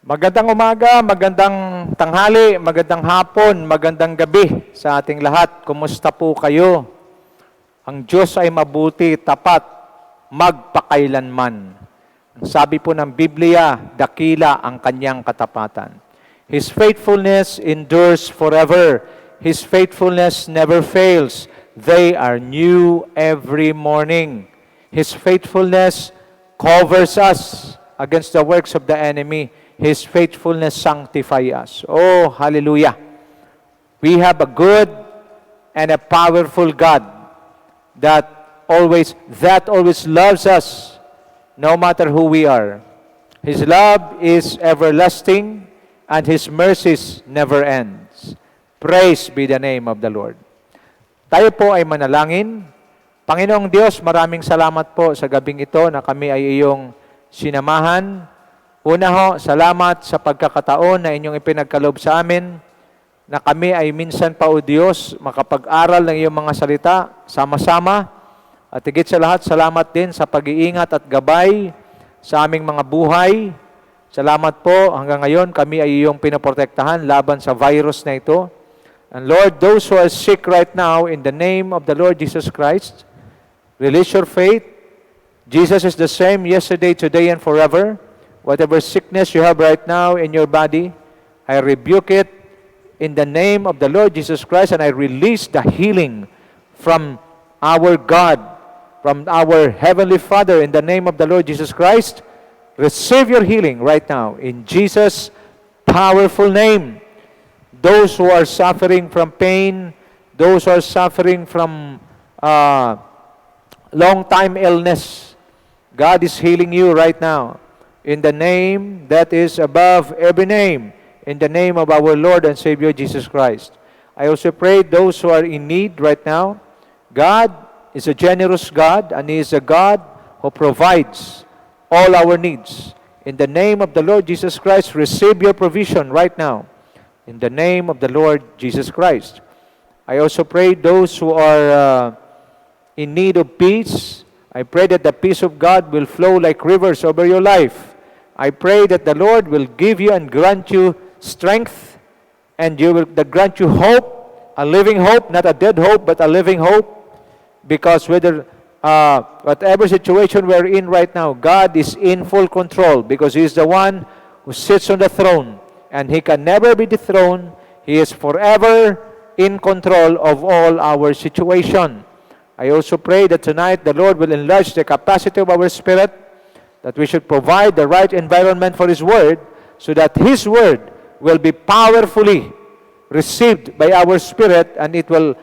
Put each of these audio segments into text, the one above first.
Magandang umaga, magandang tanghali, magandang hapon, magandang gabi sa ating lahat. Kumusta po kayo? Ang Diyos ay mabuti, tapat, magpakailanman. Ang sabi po ng Biblia, dakila ang kanyang katapatan. His faithfulness endures forever. His faithfulness never fails. They are new every morning. His faithfulness covers us against the works of the enemy. His faithfulness sanctify us. Oh, hallelujah. We have a good and a powerful God that always loves us no matter who we are. His love is everlasting and His mercies never ends. Praise be the name of the Lord. Tayo po ay manalangin. Panginoong Diyos, maraming salamat po sa gabing ito na kami ay iyong sinamahan. Una ho, salamat sa pagkakataon na inyong ipinagkaloob sa amin na kami ay minsan pa, O Diyos, makapag-aral ng iyong mga salita sama-sama. At higit sa lahat, salamat din sa pag-iingat at gabay sa aming mga buhay. Salamat po, hanggang ngayon kami ay iyong pinoprotektahan laban sa virus na ito. And Lord, those who are sick right now, in the name of the Lord Jesus Christ, release your faith. Jesus is the same yesterday, today, and forever. Whatever sickness you have right now in your body, I rebuke it in the name of the Lord Jesus Christ, and I release the healing from our God, from our Heavenly Father, in the name of the Lord Jesus Christ. Receive your healing right now in Jesus' powerful name. Those who are suffering from pain, those who are suffering from long-time illness, God is healing you right now. In the name that is above every name, in the name of our Lord and Savior Jesus Christ. I also pray those who are in need right now. God is a generous God, and He is a God who provides all our needs. In the name of the Lord Jesus Christ, receive your provision right now. In the name of the Lord Jesus Christ. I also pray those who are in need of peace. I pray that the peace of God will flow like rivers over your life. I pray that the Lord will give you and grant you strength, and grant you hope, a living hope, not a dead hope, but a living hope. Because whatever situation we're in right now, God is in full control, because He is the one who sits on the throne, and He can never be dethroned. He is forever in control of all our situation. I also pray that tonight the Lord will enlarge the capacity of our spirit, that we should provide the right environment for His Word, so that His Word will be powerfully received by our spirit, and it will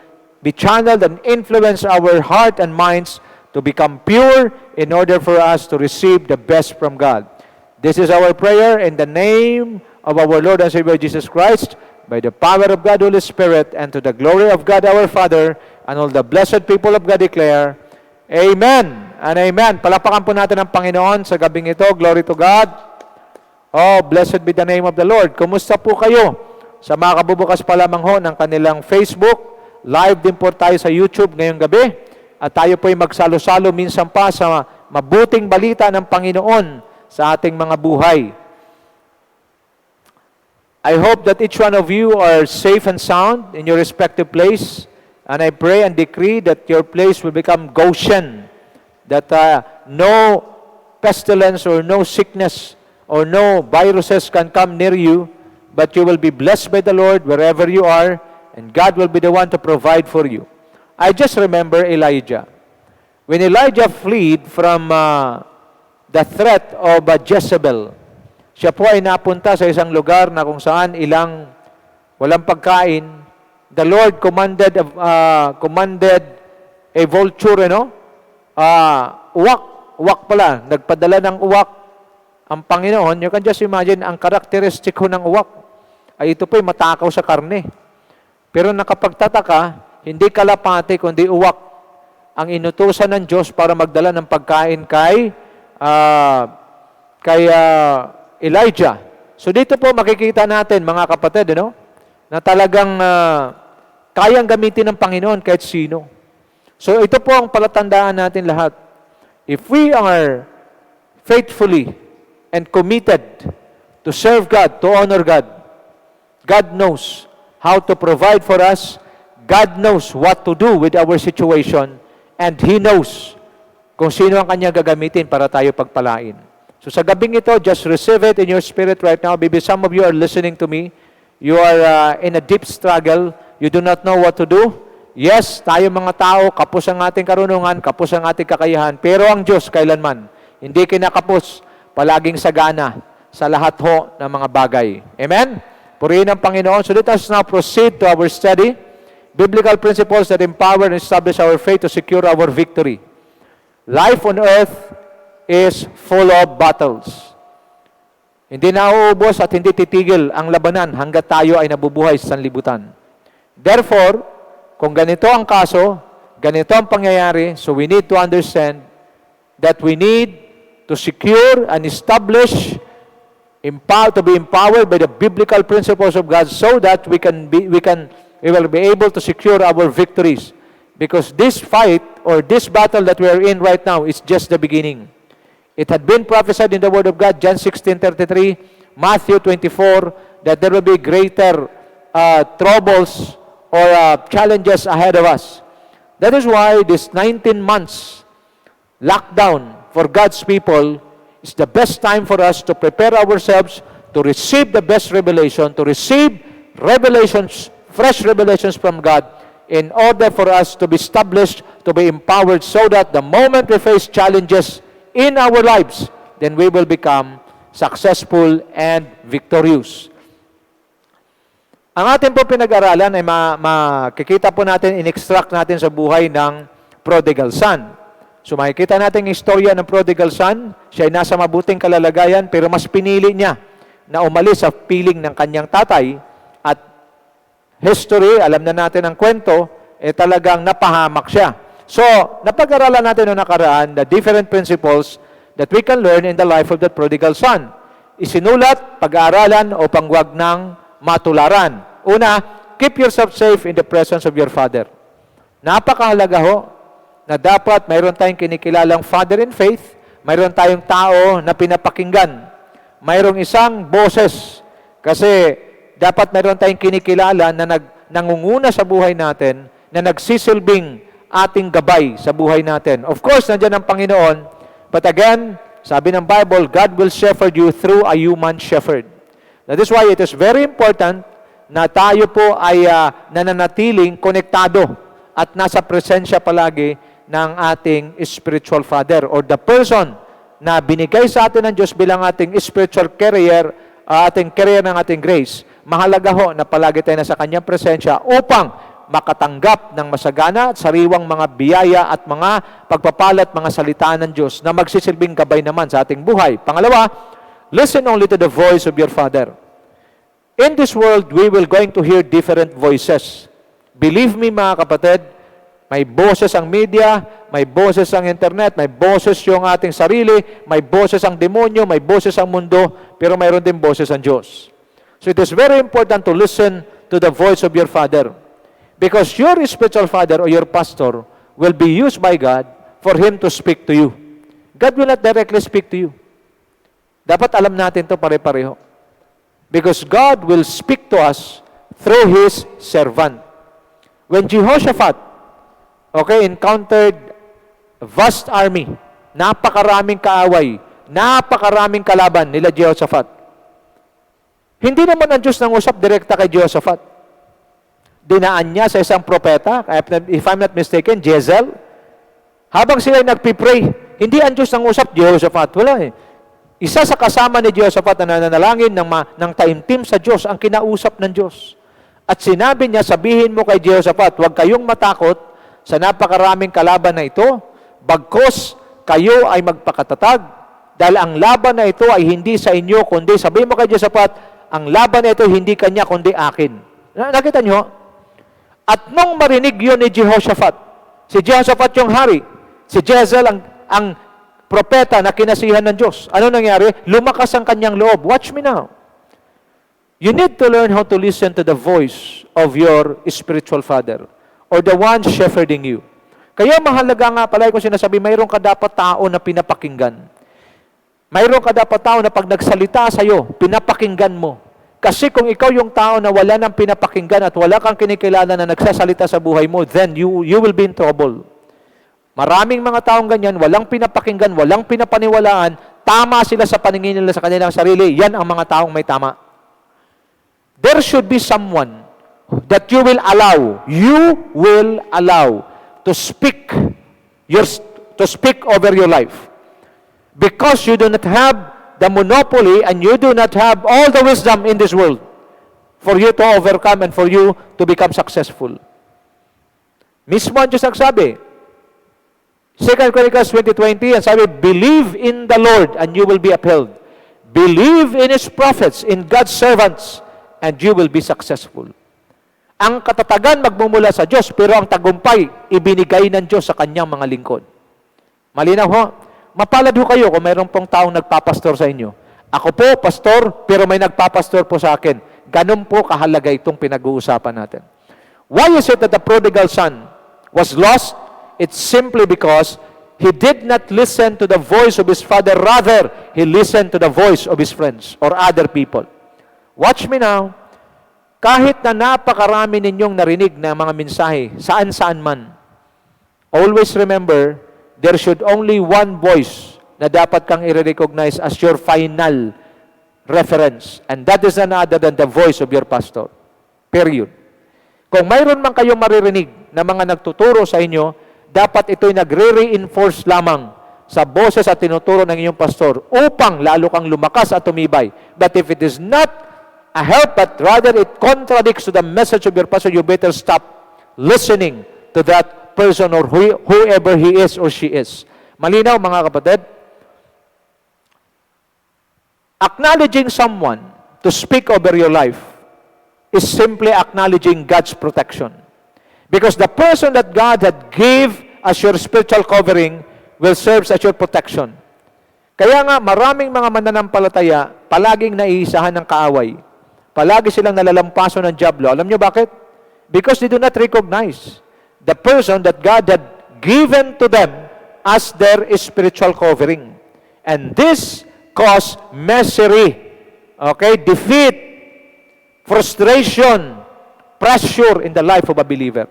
be channeled and influence our heart and minds to become pure in order for us to receive the best from God. This is our prayer in the name of our Lord and Savior Jesus Christ, by the power of God, Holy Spirit, and to the glory of God our Father, and all the blessed people of God declare, Amen and Amen. Palapakan po natin ang Panginoon sa gabing ito. Glory to God. Oh, blessed be the name of the Lord. Kumusta po kayo? Sa mga kabubukas pa lamang ho ng kanilang Facebook, live din po tayo sa YouTube ngayong gabi. At tayo po ay magsalo-salo minsan pa sa mabuting balita ng Panginoon sa ating mga buhay. I hope that each one of you are safe and sound in your respective place. And I pray and decree that your place will become Goshen, that no pestilence or no sickness or no viruses can come near you, but you will be blessed by the Lord wherever you are, and God will be the one to provide for you. I just remember Elijah. When Elijah fled from the threat of Jezebel, siya po ay napunta sa isang lugar na kung saan walang pagkain. The Lord commanded a vulture, uwak pala, nagpadala ng uwak ang Panginoon. You can just imagine, ang characteristic ng uwak ay ito po'y matakaw sa karne. Pero nakapagtataka, hindi kalapati kundi uwak ang inutusan ng Diyos para magdala ng pagkain kay Elijah. So dito po makikita natin, mga kapatid, na talagang kayang gamitin ng Panginoon kahit sino. So ito po ang palatandaan natin lahat. If we are faithfully and committed to serve God, to honor God. God knows how to provide for us. God knows what to do with our situation. And He knows kung sino ang Kanya gagamitin para tayo pagpalain. So sa gabing ito, just receive it in your spirit right now. Maybe some of you are listening to me. You are in a deep struggle. You do not know what to do. Yes, tayo mga tao, kapos ang ating karunungan, kapos ang ating kakayahan. Pero ang Diyos, kailanman, hindi kinakapos, palaging sagana sa lahat ho ng mga bagay. Amen? Purihin ang Panginoon. So let us now proceed to our study. Biblical principles that empower and establish our faith to secure our victory. Life on earth is full of battles. Hindi nauubos at hindi titigil ang labanan hanggat tayo ay nabubuhay sa sanlibutan. Therefore, kung ganito ang kaso, ganito ang pangyayari, so we need to understand that we need to secure and establish, to be empowered by the biblical principles of God so that we will be able to secure our victories. Because this fight or this battle that we are in right now is just the beginning. It had been prophesied in the Word of God, John 16:33, Matthew 24, that there will be greater troubles or challenges ahead of us. That is why this 19 months lockdown for God's people is the best time for us to prepare ourselves to receive the best revelation, to receive revelations, fresh revelations from God, in order for us to be established, to be empowered, so that the moment we face challenges in our lives, then we will become successful and victorious. Ang ating po pinag-aralan ay makikita po natin, in-extract natin sa buhay ng prodigal son. So makikita natin ang istorya ng prodigal son. Siya ay nasa mabuting kalalagayan, pero mas pinili niya na umalis sa piling ng kanyang tatay. At history, alam na natin ang kwento, talagang napahamak siya. So, napag-aralan natin noong nakaraan the different principles that we can learn in the life of the prodigal son. Isinulat, pag-aaralan, o pangwag ng matularan. Una, keep yourself safe in the presence of your father. Napakahalaga ho na dapat mayroon tayong kinikilalang father in faith, mayroon tayong tao na pinapakinggan, mayroong isang boses, kasi dapat mayroon tayong kinikilala na nangunguna sa buhay natin, na nagsisilbing ating gabay sa buhay natin. Of course, nandiyan ang Panginoon, but again, sabi ng Bible, God will shepherd you through a human shepherd. That is why it is very important na tayo po ay nananatiling konektado at nasa presensya palagi ng ating spiritual father or the person na binigay sa atin ng Diyos bilang ating spiritual carrier, ating carrier ng ating grace. Mahalaga ho na palagi tayo nasa kanyang presensya upang makatanggap ng masagana at sariwang mga biyaya at mga pagpapalat, mga salita ng Diyos na magsisilbing gabay naman sa ating buhay. Pangalawa, listen only to the voice of your father. In this world, we will going to hear different voices. Believe me mga kapatid, may boses ang media, may boses ang internet, may boses yung ating sarili, may boses ang demonyo, may boses ang mundo, pero mayroon din boses ang Diyos. So it is very important to listen to the voice of your father. Because your spiritual father or your pastor will be used by God for Him to speak to you. God will not directly speak to you. Dapat alam natin ito pare-pareho. Because God will speak to us through His servant. When Jehoshaphat, encountered a vast army, napakaraming kaaway, napakaraming kalaban nila Jehoshaphat. Hindi naman ang Diyos nang usap direkta kay Jehoshaphat. Dinaan niya sa isang propeta, if I'm not mistaken, Jezebel. Habang sila nagpipray, hindi ang Diyos nang usap Jehoshaphat. Wala eh. Isa sa kasama ni Jehoshaphat na nananalangin ng taimtim sa Diyos ang kinausap ng Diyos. At sinabi niya, sabihin mo kay Jehoshaphat, huwag kayong matakot sa napakaraming kalaban na ito, bagkos kayo ay magpakatatag, dahil ang laban na ito ay hindi sa inyo, kundi sabihin mo kay Jehoshaphat, ang laban na ito hindi kanya, kundi akin. Nakita niyo? At nung marinig yun ni Jehoshaphat, si Jehoshaphat yung hari, si Jezebel ang propeta na kinasihan ng Diyos. Ano nangyari? Lumakas ang kanyang loob. Watch me now. You need to learn how to listen to the voice of your spiritual father or the one shepherding you. Kaya mahalaga nga pala kung sinasabi, mayroon ka dapat tao na pinapakinggan. Mayroon ka dapat tao na pag nagsalita sa'yo, pinapakinggan mo. Kasi kung ikaw yung tao na wala nang pinapakinggan at wala kang kinikilala na nagsasalita sa buhay mo, then you will be in trouble. Maraming mga taong ganyan, walang pinapakinggan, walang pinapaniwalaan, tama sila sa paningin nila sa kanilang sarili. Yan ang mga taong may tama. There should be someone that you will allow to speak over your life. Because you do not have the monopoly and you do not have all the wisdom in this world for you to overcome and for you to become successful. Mismo ang Diyos nagsabi, 2 Chronicles 20:20, and sabi, believe in the Lord and you will be upheld. Believe in His prophets, in God's servants, and you will be successful. Ang katatagan magmumula sa Diyos, pero ang tagumpay, ibinigay ng Diyos sa Kanyang mga lingkod. Malinaw ho? Mapalad ho kayo kung mayroon pong taong nagpapastor sa inyo. Ako po, pastor, pero may nagpapastor po sa akin. Ganun po kahalaga itong pinag-uusapan natin. Why is it that the prodigal son was lost? It's simply because he did not listen to the voice of his father. Rather, he listened to the voice of his friends or other people. Watch me now. Kahit na napakarami ninyong narinig na mga mensahe, saan-saan man, always remember, there should only one voice na dapat kang i-recognize as your final reference. And that is none other than the voice of your pastor. Period. Kung mayroon man kayong maririnig na mga nagtuturo sa inyo, dapat ito'y nagre-reinforce lamang sa boses at tinuturo ng inyong pastor upang lalo kang lumakas at tumibay. But if it is not a help, but rather it contradicts to the message of your pastor, you better stop listening to that person or whoever he is or she is. Malinaw, mga kapatid? Acknowledging someone to speak over your life is simply acknowledging God's protection. Because the person that God had gave as your spiritual covering will serve as your protection. Kaya nga, maraming mga mananampalataya palaging naiisahan ng kaaway. Palagi silang nalalampaso ng dyablo. Alam nyo bakit? Because they do not recognize the person that God had given to them as their spiritual covering. And this caused misery, defeat, frustration, pressure in the life of a believer.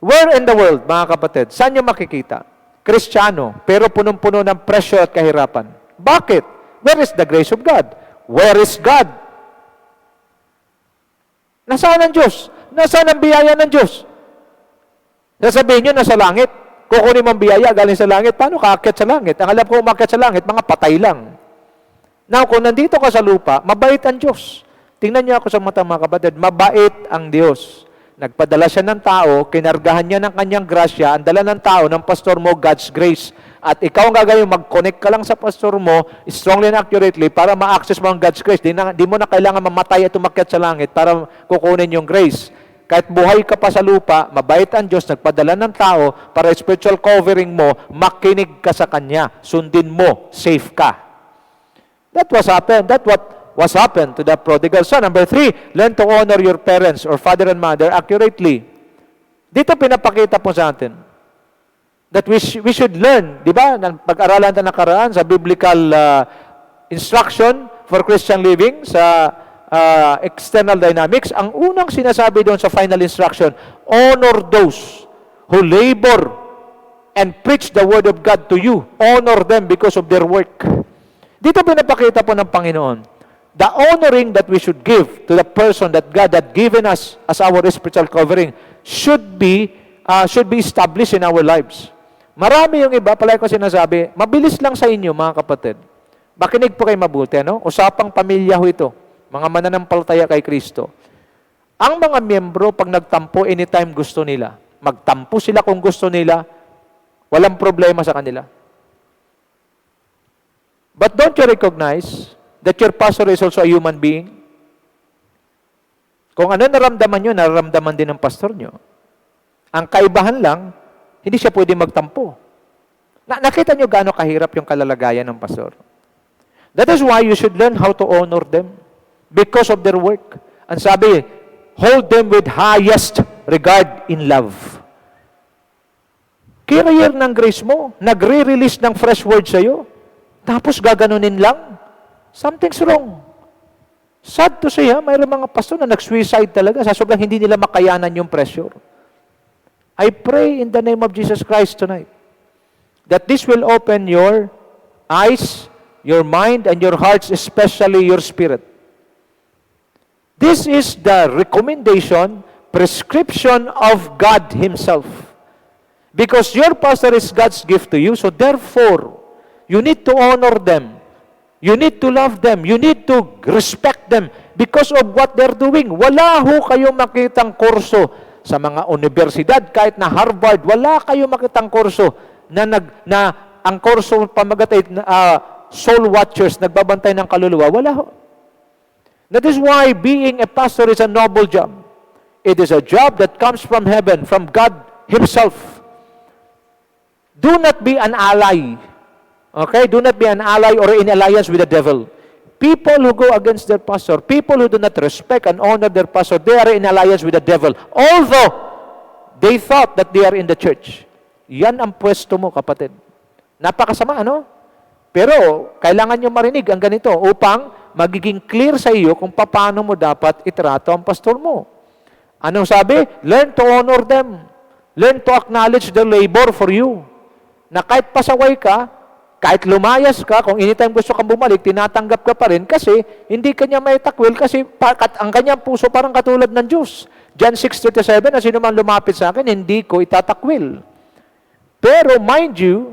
Where in the world, mga kapatid, saan nyo makikita? Kristiyano, pero punong-puno ng pressure at kahirapan. Bakit? Where is the grace of God? Where is God? Nasaan ang Diyos? Nasaan ang biyaya ng Diyos? Sasabihin nyo, nasa langit. Kukunin mo ang biyaya galing sa langit. Paano kaakyat sa langit? Ang alam ko, umakyat sa langit, mga patay lang. Now, kung nandito ka sa lupa, mabait ang Diyos. Tingnan niyo ako sa mata, mga kapatid, mabait ang Diyos. Nagpadala siya ng tao, kinargahan niya ng kanyang grasya, ang dala ng tao, ng pastor mo, God's grace. At ikaw ang gagawin, mag-connect ka lang sa pastor mo, strongly and accurately, para ma-access mo ang God's grace. Di mo na kailangan mamatay at umakyat sa langit para kukunin yung grace. Kahit buhay ka pa sa lupa, mabait ang Diyos, nagpadala ng tao para spiritual covering mo, makinig ka sa Kanya, sundin mo, safe ka. That was happened to the prodigal son. Number 3, learn to honor your parents or father and mother accurately. Dito pinapakita po sa atin that we should learn, di ba, pag-aralan na nakaraan sa biblical instruction for Christian living, sa external dynamics, ang unang sinasabi doon sa final instruction, honor those who labor and preach the word of God to you. Honor them because of their work. Dito pinapakita po ng Panginoon, the honoring that we should give to the person that God had given us as our spiritual covering should be established in our lives. Marami yung iba, palagi ko sinasabi, mabilis lang sa inyo, mga kapatid. Makinig po kayo mabuti, no? Usapang pamilya ho ito. Mga mananampalataya kay Kristo. Ang mga miyembro, pag nagtampo, anytime gusto nila. Magtampo sila kung gusto nila. Walang problema sa kanila. But don't you recognize that your pastor is also a human being? Kung ano naramdaman nyo, nararamdaman din ng pastor nyo. Ang kaibahan lang, hindi siya pwede magtampo. Nakita nyo gaano kahirap yung kalalagayan ng pastor. That is why you should learn how to honor them because of their work. Ang sabi, hold them with highest regard in love. Carrier ng grace mo, nagre-release ng fresh word sa'yo. Tapos gaganunin lang. Something's wrong. Sad to say, mayroong mga pastor na nag-suicide talaga sa sobrang hindi nila makayanan yung pressure. I pray in the name of Jesus Christ tonight that this will open your eyes, your mind, and your hearts, especially your spirit. This is the recommendation, prescription of God Himself. Because your pastor is God's gift to you, so therefore, you need to honor them. You need to love them. You need to respect them because of what they're doing. Wala ho kayong makitang kurso sa mga universidad, kahit na Harvard, wala kayong makitang kurso na ang kurso pamagat ay soul watchers, nagbabantay ng kaluluwa. Wala ho. That is why being a pastor is a noble job. It is a job that comes from heaven, from God Himself. Do not be an ally. Okay? Do not be an ally or in alliance with the devil. People who go against their pastor, people who do not respect and honor their pastor, they are in alliance with the devil. Although, they thought that they are in the church. Yan ang pwesto mo, kapatid. Napakasama, ano? Pero, kailangan nyo marinig ang ganito upang magiging clear sa iyo kung paano mo dapat itrato ang pastor mo. Anong sabi? Learn to honor them. Learn to acknowledge their labor for you. Na kahit pasaway ka, kahit lumayas ka, kung anytime gusto kang bumalik, tinatanggap ka pa rin kasi hindi kanya may takwil kasi ang kanyang puso parang katulad ng Diyos. John 6:37, na sino man lumapit sa akin, hindi ko itatakwil. Pero mind you,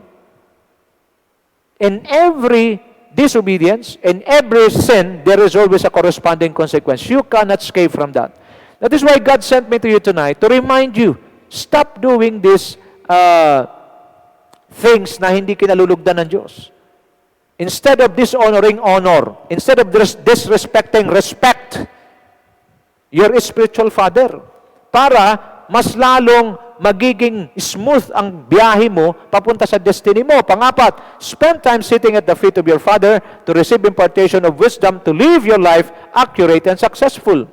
in every disobedience, in every sin, there is always a corresponding consequence. You cannot escape from that. That is why God sent me to you tonight to remind you, stop doing these things na hindi kinalulugdan ng Diyos. Instead of dishonoring, honor. Instead of disrespecting, respect your spiritual father. Para mas lalong magiging smooth ang biyahe mo papunta sa destiny mo. Pangapat, spend time sitting at the feet of your father to receive impartation of wisdom to live your life accurate and successful.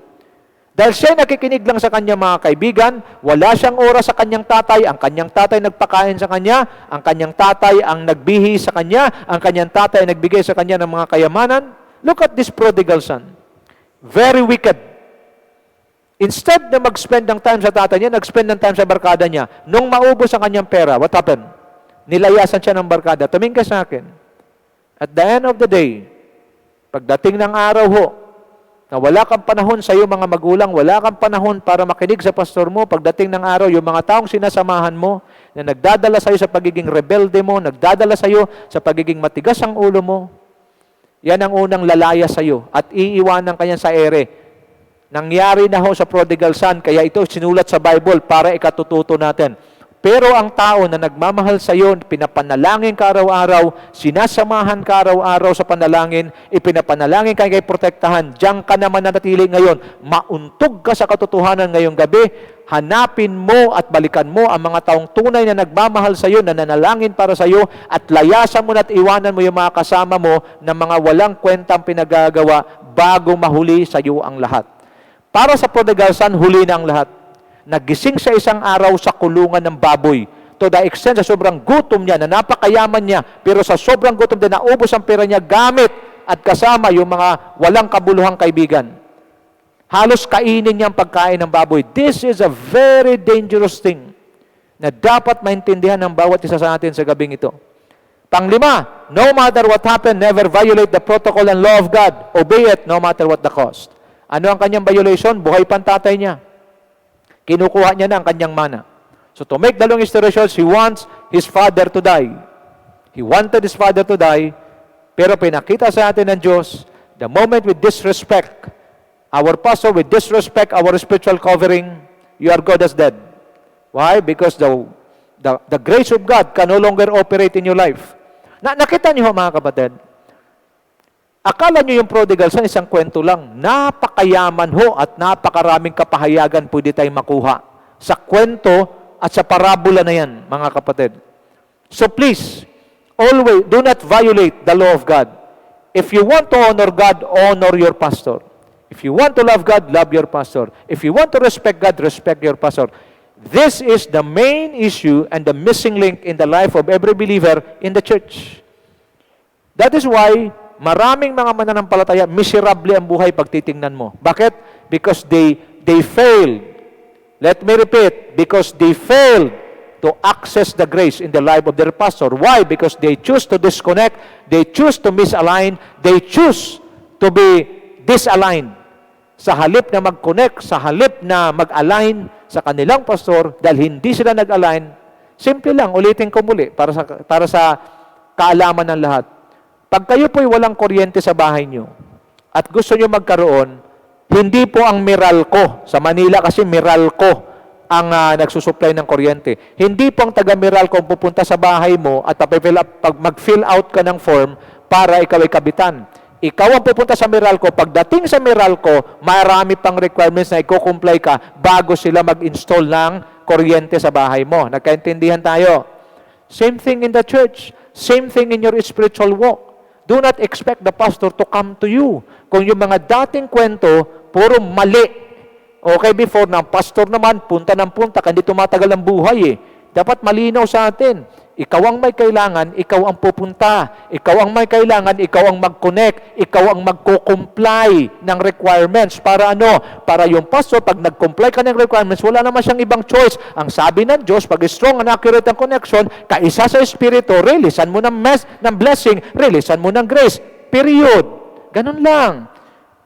Dahil siya nakikinig lang sa kanyang mga kaibigan, wala siyang oras sa kanyang tatay, ang kanyang tatay nagpakain sa kanya, ang kanyang tatay ang nagbihi sa kanya, ang kanyang tatay ang nagbigay sa kanya ng mga kayamanan. Look at this prodigal son. Very wicked. Instead na mag-spend ng time sa tatay niya, nag-spend ng time sa barkada niya. Nung maubos ang kanyang pera, what happened? Nilayasan siya ng barkada. Tumingin ka sa akin. At the end of the day, pagdating ng araw ho, na wala kang panahon sa iyo mga magulang, wala kang panahon para makinig sa pastor mo, pagdating ng araw, yung mga taong sinasamahan mo, na nagdadala sa iyo sa pagiging rebelde mo, nagdadala sa iyo sa pagiging matigas ang ulo mo, yan ang unang lalaya sa iyo at iiwanan ka niyan sa ere. Nangyari na ho sa prodigal son, kaya ito sinulat sa Bible para ikatututo natin. Pero ang tao na nagmamahal sa iyo, pinapanalangin ka araw-araw, sinasamahan ka araw-araw sa panalangin, ipinapanalangin ka kay protektahan, diyan ka naman nanatili ngayon, mauntog ka sa katotohanan ngayong gabi, hanapin mo at balikan mo ang mga taong tunay na nagmamahal sa iyo, na nanalangin para sa iyo, at layasan mo na at iwanan mo yung mga kasama mo na mga walang kwentang pinagagawa bago mahuli sa iyo ang lahat. Para sa prodigal son, huli na ang lahat. Nagising sa isang araw sa kulungan ng baboy. To the extent sa sobrang gutom niya, na napakayaman niya, pero sa sobrang gutom din, naubos ang pera niya gamit at kasama yung mga walang kabuluhang kaibigan. Halos kainin niya ang pagkain ng baboy. This is a very dangerous thing na dapat maintindihan ng bawat isa sa atin sa gabing ito. Panglima, no matter what happened, never violate the protocol and law of God. Obey it no matter what the cost. Ano ang kanyang violation? Buhay pa ang tatay niya. Kinukuha niya na ang kanyang mana. So to make the long story short, he wants his father to die. He wanted his father to die, pero pinakita sa atin ng Diyos, the moment we disrespect our pastor, we disrespect our spiritual covering, your God is dead. Why? Because the grace of God can no longer operate in your life. Nakita niyo mga kapatid, akala nyo yung prodigal son, isang kwento lang. Napakayaman ho at napakaraming kapahayagan pwede tayong makuha sa kwento at sa parabola na yan, mga kapatid. So please, always, do not violate the law of God. If you want to honor God, honor your pastor. If you want to love God, love your pastor. If you want to respect God, respect your pastor. This is the main issue and the missing link in the life of every believer in the church. That is why maraming mga mananampalataya, miserable ang buhay pag titingnan mo. Bakit? Because they failed. Let me repeat, because they failed to access the grace in the life of their pastor. Why? Because they choose to disconnect, they choose to misalign, they choose to be disaligned. Sa halip na mag-connect, sa halip na mag-align sa kanilang pastor, dahil hindi sila nag-align, simple lang, ulitin ko muli para sa kaalaman ng lahat. Pag kayo po'y walang kuryente sa bahay nyo at gusto nyo magkaroon, hindi po ang Meralco, sa Manila kasi Meralco ang nagsusupply ng kuryente. Hindi po ang taga Meralco ang pupunta sa bahay mo at pag mag-fill out ka ng form para ikaw ay kabitan. Ikaw ang pupunta sa Meralco. Pagdating sa Meralco, marami pang requirements na i-comply ka bago sila mag-install ng kuryente sa bahay mo. Nagkaintindihan tayo? Same thing in the church. Same thing in your spiritual walk. Do not expect the pastor to come to you. Kung yung mga dating kwento, puro mali. Okay, before na, pastor naman, punta ng punta, hindi tumatagal ang buhay eh. Dapat malinaw sa atin. Ikaw ang may kailangan, ikaw ang pupunta. Ikaw ang may kailangan, ikaw ang mag-connect. Ikaw ang magko-comply ng requirements. Para ano? Para yung pastor, pag nag-comply ka ng requirements, wala naman siyang ibang choice. Ang sabi ng Diyos, pag strong and accurate ang connection, kaisa sa Espiritu, releasean mo ng blessing, releasean mo ng grace. Period. Ganun lang.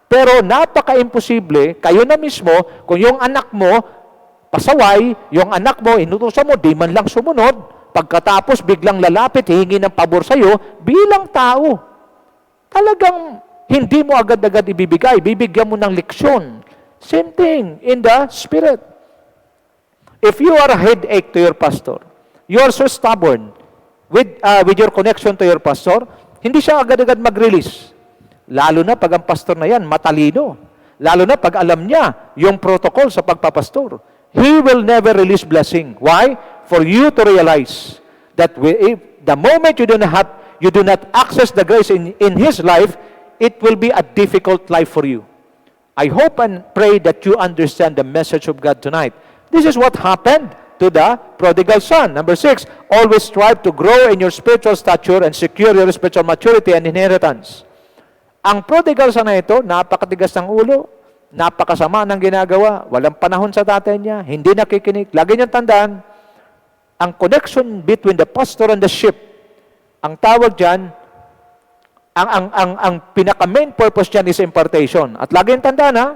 Pero napaka-imposible, kayo na mismo, kung yung anak mo, pasaway, yung anak mo, inutusan mo, di man lang sumunod, pagkatapos biglang lalapit, hihingi ng pabor sa'yo, bilang tao, talagang hindi mo agad-agad ibibigay, bibigyan mo ng leksyon. Same thing in the Spirit. If you are a headache to your pastor, you are so stubborn with your connection to your pastor, hindi siya agad-agad mag-release. Lalo na pag ang pastor na yan, matalino. Lalo na pag alam niya yung protocol sa pagpapastor. He will never release blessing. Why? For you to realize that if the moment you do not access the grace in his life, it will be a difficult life for you. I hope and pray that you understand the message of God tonight. This is what happened to the prodigal son. Number 6, always strive to grow in your spiritual stature and secure your spiritual maturity and inheritance. Ang prodigal son na ito, napakatigas ng ulo, napakasama ng ginagawa, walang panahon sa tatay niya, hindi nakikinig. Lagi niyang tandaan, ang connection between the pastor and the sheep, ang tawag dyan, ang pinaka-main purpose dyan is impartation. At lagi niyang tandaan ha,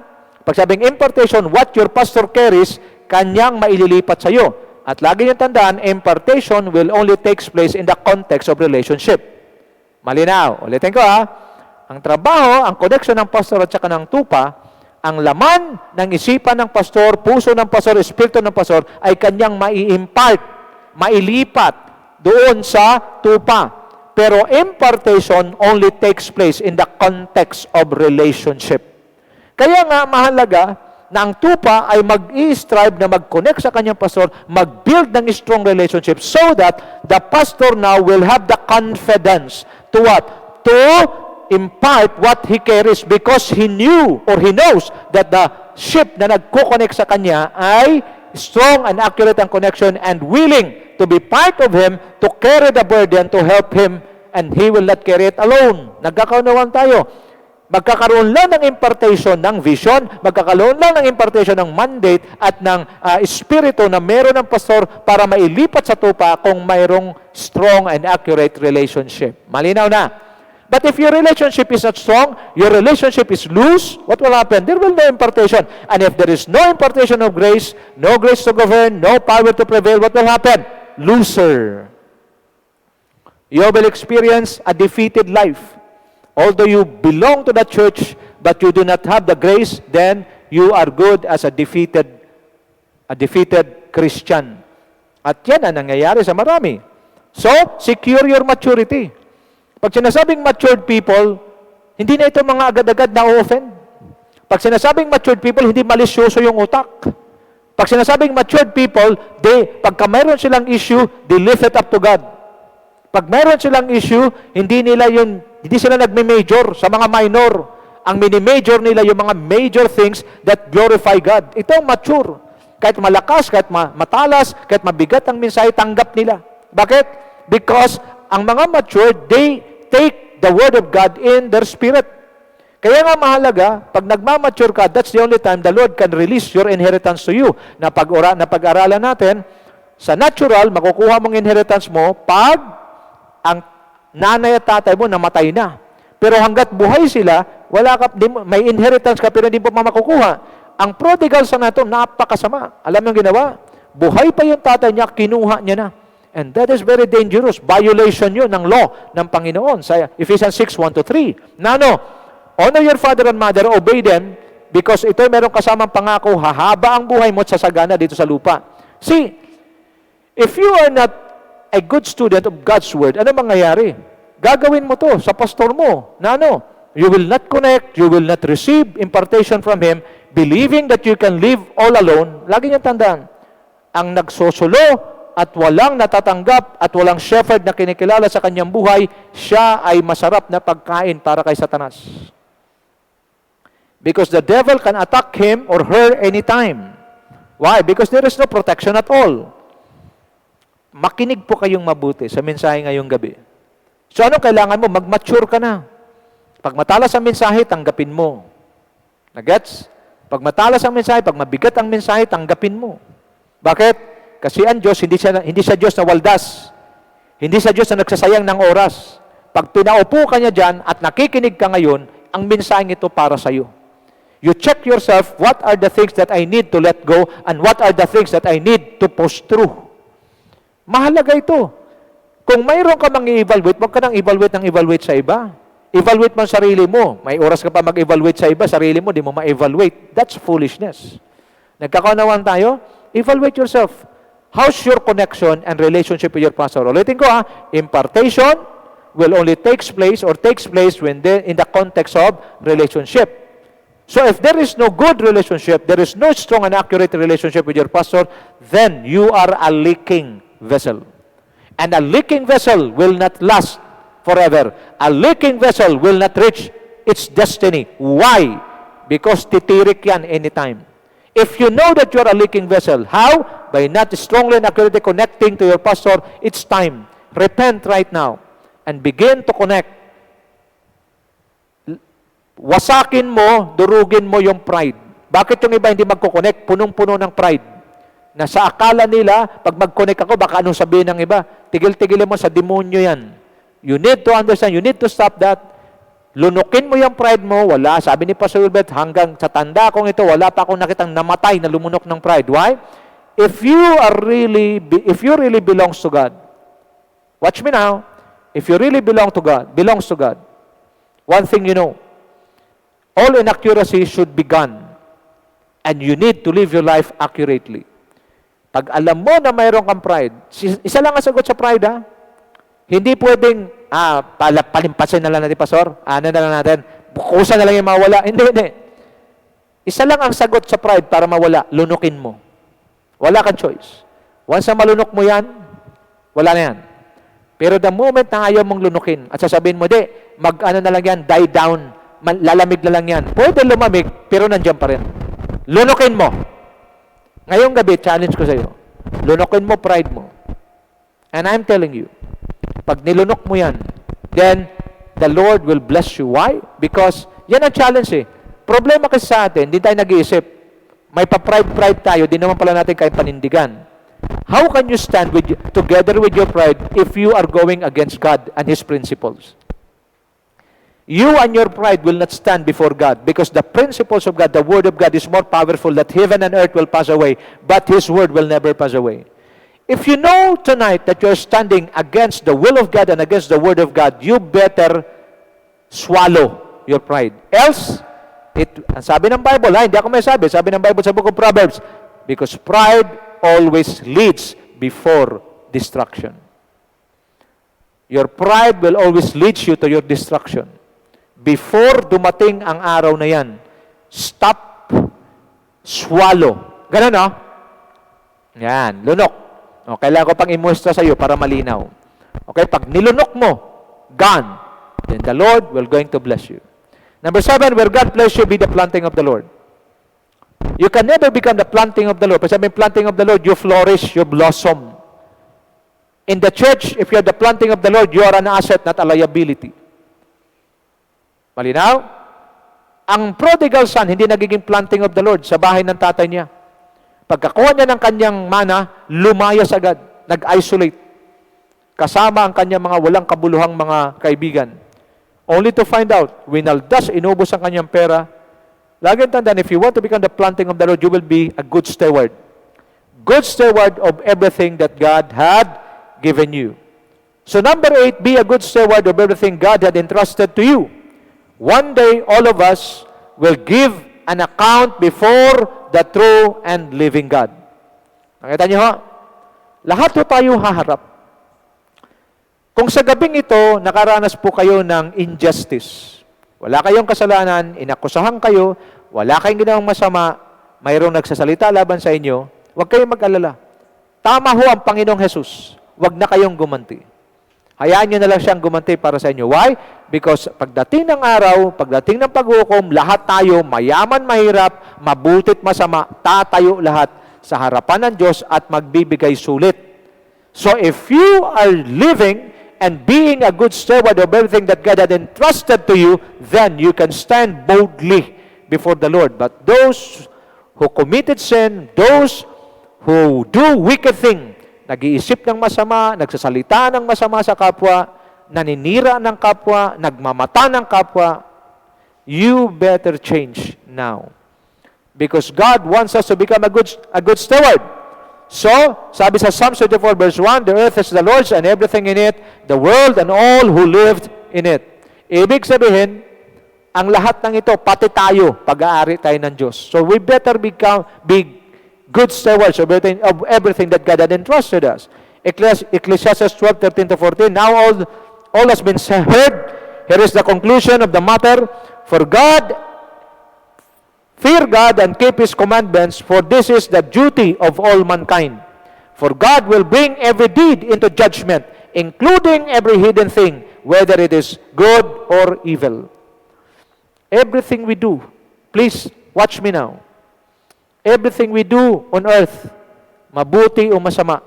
pag sabing impartation, what your pastor carries, kanyang maililipat sa iyo. At lagi niyang tandaan, impartation will only takes place in the context of relationship. Malinaw. Ulitin ko ha. Ang trabaho, ang connection ng pastor at saka ng tupa, ang laman ng isipan ng pastor, puso ng pastor, espiritu ng pastor, ay kanyang mai-impart, mailipat doon sa tupa. Pero impartation only takes place in the context of relationship. Kaya nga mahalaga na ang tupa ay mag-i-strive na mag-connect sa kanyang pastor, mag-build ng strong relationship so that the pastor now will have the confidence to what? To impart what he carries because he knew or he knows that the sheep na nagko-connect sa kanya ay strong and accurate ang connection and willing to be part of him to carry the burden to help him and he will not carry it alone. Nagkakaunawan tayo. Magkakaroon lang ng impartation ng vision, magkakaroon lang ng impartation ng mandate at ng espiritu na meron ng pastor para mailipat sa tupa kung mayroong strong and accurate relationship. Malinaw na. But if your relationship is not strong, your relationship is loose, what will happen? There will be no impartation. And if there is no impartation of grace, no grace to govern, no power to prevail, what will happen? Loser. You will experience a defeated life. Although you belong to the church, but you do not have the grace, then you are good as a defeated Christian. At yan ang nangyayari sa marami. So, secure your maturity. Pag sinasabing matured people, hindi na ito mga agad-agad na offend. Pag sinasabing matured people, hindi malisyoso yung utak. Pag sinasabing matured people, pagka mayroon silang issue, they lift it up to God. Pag mayroon silang issue, hindi sila nagme-major sa mga minor. Ang mini-major nila yung mga major things that glorify God. Ito ang mature. Kahit malakas, kahit matalas, kahit mabigat ang mensahe, tanggap nila. Bakit? Because ang mga mature, they take the Word of God in their spirit. Kaya nga mahalaga, pag nagmamature ka, that's the only time the Lord can release your inheritance to you. Na pag-aralan natin, sa natural, makukuha mong inheritance mo pag ang nanay at tatay mo namatay na. Pero hanggat buhay sila, may inheritance ka pero hindi mo makukuha. Ang prodigal son na ito, napakasama. Alam mo yung ginawa? Buhay pa yung tatay niya, kinuha niya na. And that is very dangerous. Violation yun ng law ng Panginoon. Sa Ephesians 6:1-3. Honor your father and mother, obey them, because ito meron kasamang pangako, hahaba ang buhay mo at sasagana dito sa lupa. See, if you are not a good student of God's Word, ano mangyayari? Gagawin mo to sa pastor mo, you will not connect, you will not receive impartation from Him, believing that you can live all alone. Lagi niyang tandaan, ang nagsosulo at walang natatanggap at walang shepherd na kinikilala sa kanyang buhay, siya ay masarap na pagkain para kay Satanas. Because the devil can attack him or her anytime. Why? Because there is no protection at all. Makinig po kayong mabuti sa mensahe ngayong gabi. So anong kailangan mo? Mag-mature ka na. Pag matalas ang mensahe, tanggapin mo. Nagets? Pag matalas ang mensahe, pag mabigat ang mensahe, tanggapin mo. Bakit? Kasi ang Diyos, hindi siya Diyos na waldas. Hindi siya Diyos na nagsasayang ng oras. Pag pinaupo ka niya dyan at nakikinig ka ngayon, ang mensaheng ito para sa iyo. You check yourself, what are the things that I need to let go and what are the things that I need to push through. Mahalaga ito. Kung mayroon ka mang i-evaluate, huwag ka nang evaluate sa iba. Evaluate mo ang sarili mo. May oras ka pa mag-evaluate sa iba, sarili mo, di mo ma-evaluate. That's foolishness. Nagkakaunawan tayo? Evaluate yourself. How's your connection and relationship with your pastor? Ulitin ko impartation will only takes place when in the context of relationship. So if there is no good relationship, there is no strong and accurate relationship with your pastor, then you are a leaking vessel. And a leaking vessel will not last forever. A leaking vessel will not reach its destiny. Why? Because titirik yan anytime. If you know that you are a leaking vessel, how? By not strongly and accurately connecting to your pastor, it's time. Repent right now and begin to connect. Wasakin mo, durugin mo yung pride. Bakit yung iba hindi magkoconnect? Punong-puno ng pride. Na sa akala nila, pag mag-connect ako, baka anong sabihin ng iba? Tigil-tigilin mo, sa demonyo yan. You need to understand, you need to stop that. Lunukin mo yung pride mo, wala. Sabi ni Pastor Wilbert, hanggang sa tanda kong ito, wala pa akong nakitang namatay na lumunok ng pride. Why? If you really belongs to God, watch me now, if you really belongs to God, one thing you know, all inaccuracy should be gone. And you need to live your life accurately. Pag alam mo na mayroon kang pride, isa lang ang sagot sa pride, Hindi pwedeng, palimpasin na lang natin, Pastor. Ano na lang natin? Bukusan na lang yung mawala. Hindi. Isa lang ang sagot sa pride para mawala. Lunukin mo. Wala kang choice. Once na malunok mo yan, wala na yan. Pero the moment na ayaw mong lunukin at sasabihin mo, mag-ano na lang yan, die down, lalamig na lang yan. Pwede lumamig, pero nandiyan pa rin. Lunukin mo. Ngayong gabi, challenge ko sa iyo. Lunukin mo pride mo. And I'm telling you, pag nilunok mo yan, then the Lord will bless you. Why? Because yan ang challenge Problema kasi sa atin, hindi tayo nag-iisip. May pa-pride tayo, di naman pala natin kaya panindigan. How can you stand together with your pride if you are going against God and His principles? You and your pride will not stand before God because the principles of God, the Word of God is more powerful that heaven and earth will pass away, but His Word will never pass away. If you know tonight that you are standing against the will of God and against the Word of God, you better swallow your pride. Else, sabi ng Bible, hindi ako may sabi ng Bible sa Book of Proverbs, because pride always leads before destruction. Your pride will always lead you to your destruction. Before dumating ang araw na yan, stop, swallow. Ganun, no? Yan, lunok. Kailangan ko pang imustra sa iyo para malinaw. Okay, pag nilunok mo, gone, then the Lord will going to bless you. Number 7, where God bless you, be the planting of the Lord. You can never become the planting of the Lord. Pag sabi planting of the Lord, you flourish, you blossom. In the church, if you are the planting of the Lord, you are an asset, not a liability. Malinaw? Ang prodigal son, hindi nagiging planting of the Lord sa bahay ng tatay niya. Pagkakuha niya ng kanyang mana, lumayas agad, nag-isolate. Kasama ang kanyang mga walang kabuluhang mga kaibigan. Only to find out, winaldas, inubos ang kanyang pera. Lagi tandaan, if you want to become the planting of the Lord, you will be a good steward. Good steward of everything that God had given you. So number 8, be a good steward of everything God had entrusted to you. One day, all of us will give an account before the true and living God. Nakita niyo ho? Lahat po tayo haharap. Kung sa gabing ito, nakaranas po kayo ng injustice, wala kayong kasalanan, inakusahan kayo, wala kayong ginawang masama, mayroong nagsasalita laban sa inyo, huwag kayong mag-alala. Tama ho ang Panginoong Jesus. Huwag na kayong gumanti. Hayaan nyo na lang siyang gumanti para sa inyo. Why? Because pagdating ng araw, pagdating ng paghukom, lahat tayo, mayaman, mahirap, mabutit, masama, tatayo lahat sa harapan ng Diyos at magbibigay sulit. So if you are living and being a good steward of everything that God had entrusted to you, then you can stand boldly before the Lord. But those who committed sin, those who do wicked things, nag-iisip ng masama, nagsasalita ng masama sa kapwa, naninira ng kapwa, nagmamata ng kapwa, you better change now. Because God wants us to become a good steward. So, sabi sa Psalm 34 verse 1, the earth is the Lord's and everything in it, the world and all who lived in it. Ibig sabihin, ang lahat ng ito, pati tayo, pag-aari tayo ng Diyos. So, we better be good stewards of everything that God had entrusted us. Ecclesiastes 12:13-14. Now all has been heard. Here is the conclusion of the matter. Fear God and keep His commandments, for this is the duty of all mankind. For God will bring every deed into judgment, including every hidden thing, whether it is good or evil. Everything we do, please watch me now. Everything we do on earth, mabuti o masama,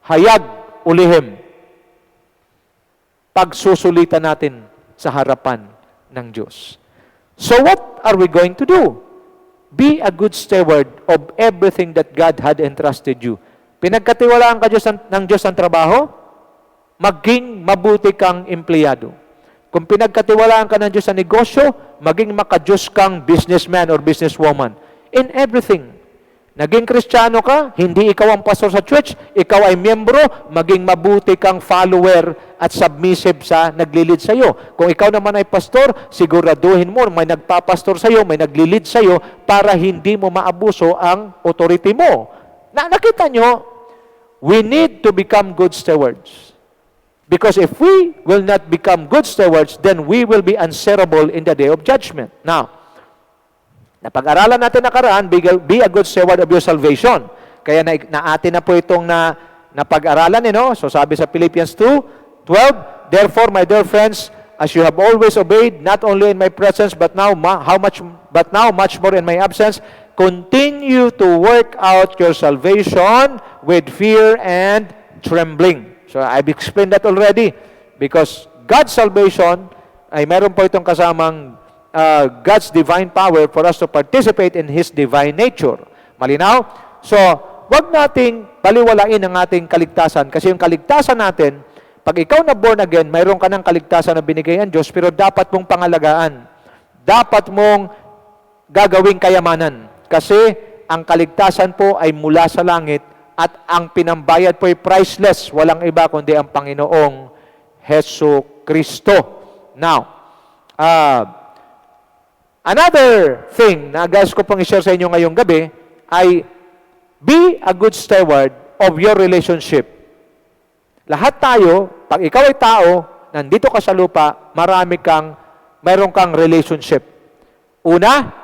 hayag o lihim, pagsusulitan natin sa harapan ng Diyos. So what are we going to do? Be a good steward of everything that God had entrusted you. Pinagkatiwalaan ka ng Diyos ang trabaho, maging mabuti kang empleyado. Kung pinagkatiwalaan ka ng Diyos sa negosyo, maging makadiyos kang businessman or businesswoman. In everything. Naging Kristiyano ka, hindi ikaw ang pastor sa church, ikaw ay miyembro, maging mabuti kang follower at submissive sa naglilid sa iyo. Kung ikaw naman ay pastor, siguraduhin mo may nagpapastor sa iyo, may naglilid sa iyo para hindi mo maabuso ang authority mo. Nakita nyo, we need to become good stewards. Because if we will not become good stewards, then we will be answerable in the day of judgment. Now, napag-aralan natin nakaraan, be a good steward of your salvation. Kaya naatin na po itong napag-aralan, So sabi sa Philippians 2:12, therefore, my dear friends, as you have always obeyed, not only in my presence, but now much more in my absence, continue to work out your salvation with fear and trembling. So I've explained that already. Because God's salvation ay meron po itong kasamang God's divine power for us to participate in His divine nature. Malinaw? So, wag nating baliwalain ang ating kaligtasan. Kasi yung kaligtasan natin, pag ikaw na born again, mayroon ka ng kaligtasan na binigay ng Diyos, pero dapat mong pangalagaan. Dapat mong gagawing kayamanan. Kasi ang kaligtasan po ay mula sa langit at ang pinambayad po ay priceless. Walang iba kundi ang Panginoong Hesu Kristo. Now, another thing na guys ko pang i-share sa inyo ngayong gabi ay be a good steward of your relationship. Lahat tayo, pag ikaw ay tao, nandito ka sa lupa, mayroon kang relationship. Una,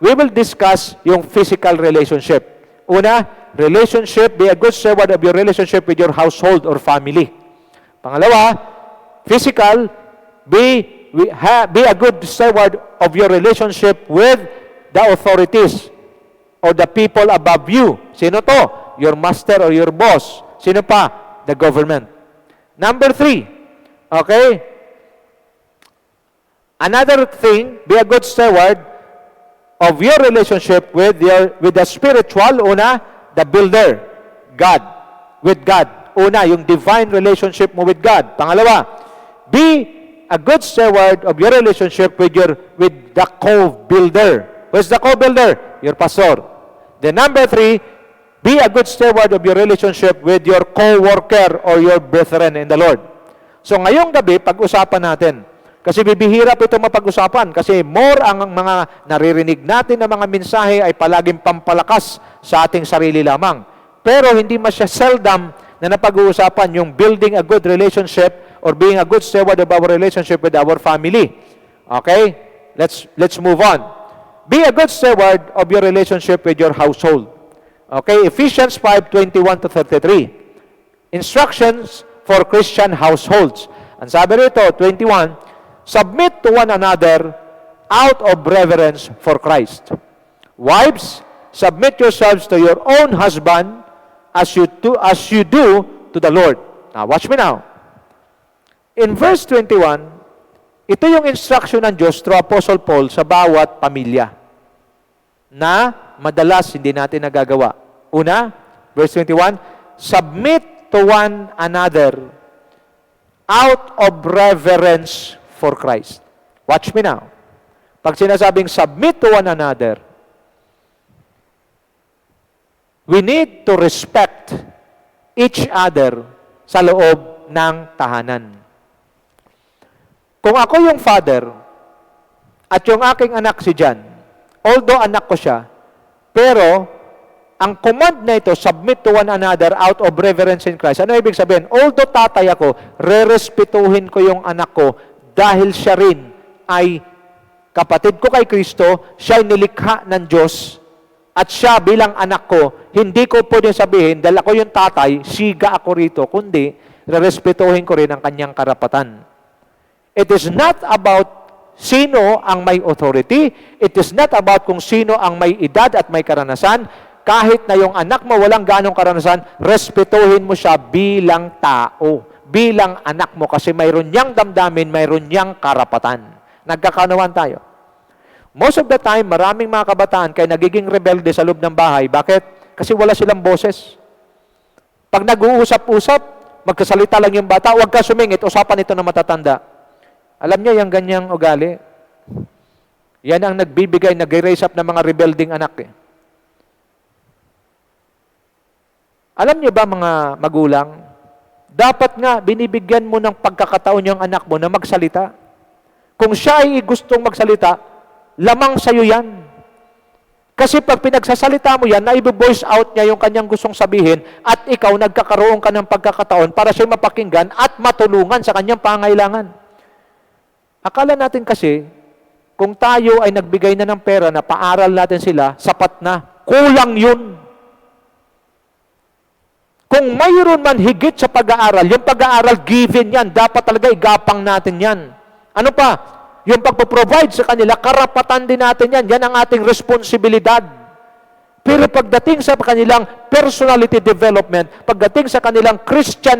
we will discuss yung physical relationship. Una, relationship, be a good steward of your relationship with your household or family. Pangalawa, physical, be a good steward of your relationship with the authorities or the people above you. Sino to? Your master or your boss. Sino pa? The government. Number 3. Okay? Another thing, be a good steward of your relationship with the spiritual. Una, the builder, God, with God. Una, yung divine relationship mo with God. Pangalawa, be a good steward of your relationship with the co-builder. Who's the co-builder? Your pastor. Then number 3, be a good steward of your relationship with your co-worker or your brethren in the Lord. So ngayong gabi, pag-usapan natin. Kasi bibihirap ito mapag-usapan. Kasi more ang mga naririnig natin na mga mensahe ay palaging pampalakas sa ating sarili lamang. Pero hindi masya seldom na napag-uusapan yung building a good relationship or being a good steward of our relationship with our family. Okay? Let's move on. Be a good steward of your relationship with your household. Okay? Ephesians 5:21-33. Instructions for Christian households. Ang sabi rito, 21, submit to one another out of reverence for Christ. Wives, submit yourselves to your own husband as you do to the Lord. Now, watch me now. In verse 21, ito yung instruction ng Diyos through Apostle Paul sa bawat pamilya na madalas hindi natin nagagawa. Una, verse 21, submit to one another out of reverence for Christ. Watch me now. Pag sinasabing submit to one another, we need to respect each other sa loob ng tahanan. Kung ako yung father at yung aking anak si John, although anak ko siya, pero ang command na ito, submit to one another out of reverence in Christ. Ano ibig sabihin? Although tatay ako, rerespetuhin ko yung anak ko dahil siya rin ay kapatid ko kay Kristo, siya ay nilikha ng Diyos, at siya bilang anak ko, hindi ko pwede sabihin, dahil ako yung tatay, siga ako rito, kundi rerespetuhin ko rin ang kanyang karapatan. It is not about sino ang may authority. It is not about kung sino ang may edad at may karanasan. Kahit na yung anak mo walang ganong karanasan, respetuhin mo siya bilang tao, bilang anak mo, kasi mayroon niyang damdamin, mayroon niyang karapatan. Nagkakaunawaan tayo. Most of the time, maraming mga kabataan kaya nagiging rebelde sa loob ng bahay. Bakit? Kasi wala silang boses. Pag nag-uusap-usap, magkasalita lang yung bata, huwag ka sumingit, usapan ito na matatanda. Alam niya yung ganyang ugali. Yan ang nagbibigay, nag-raise up ng mga rebelding anak. Alam niyo ba mga magulang, dapat nga binibigyan mo ng pagkakataon yung anak mo na magsalita. Kung siya ay gustong magsalita, lamang sa'yo yan. Kasi pag pinagsasalita mo yan, naibo-voice out niya yung kanyang gustong sabihin at ikaw nagkakaroon ka ng pagkakataon para siya mapakinggan at matulungan sa kanyang pangailangan. Akala natin kasi, kung tayo ay nagbigay na ng pera na paaral natin sila, sapat na. Kulang yun. Kung mayroon man higit sa pag-aaral, yung pag-aaral given yan, dapat talaga igapang natin yan. Ano pa? Yung pagpo-provide sa kanila, karapatan din natin yan. Yan ang ating responsibilidad. Pero pagdating sa kanilang personality development, pagdating sa kanilang Christian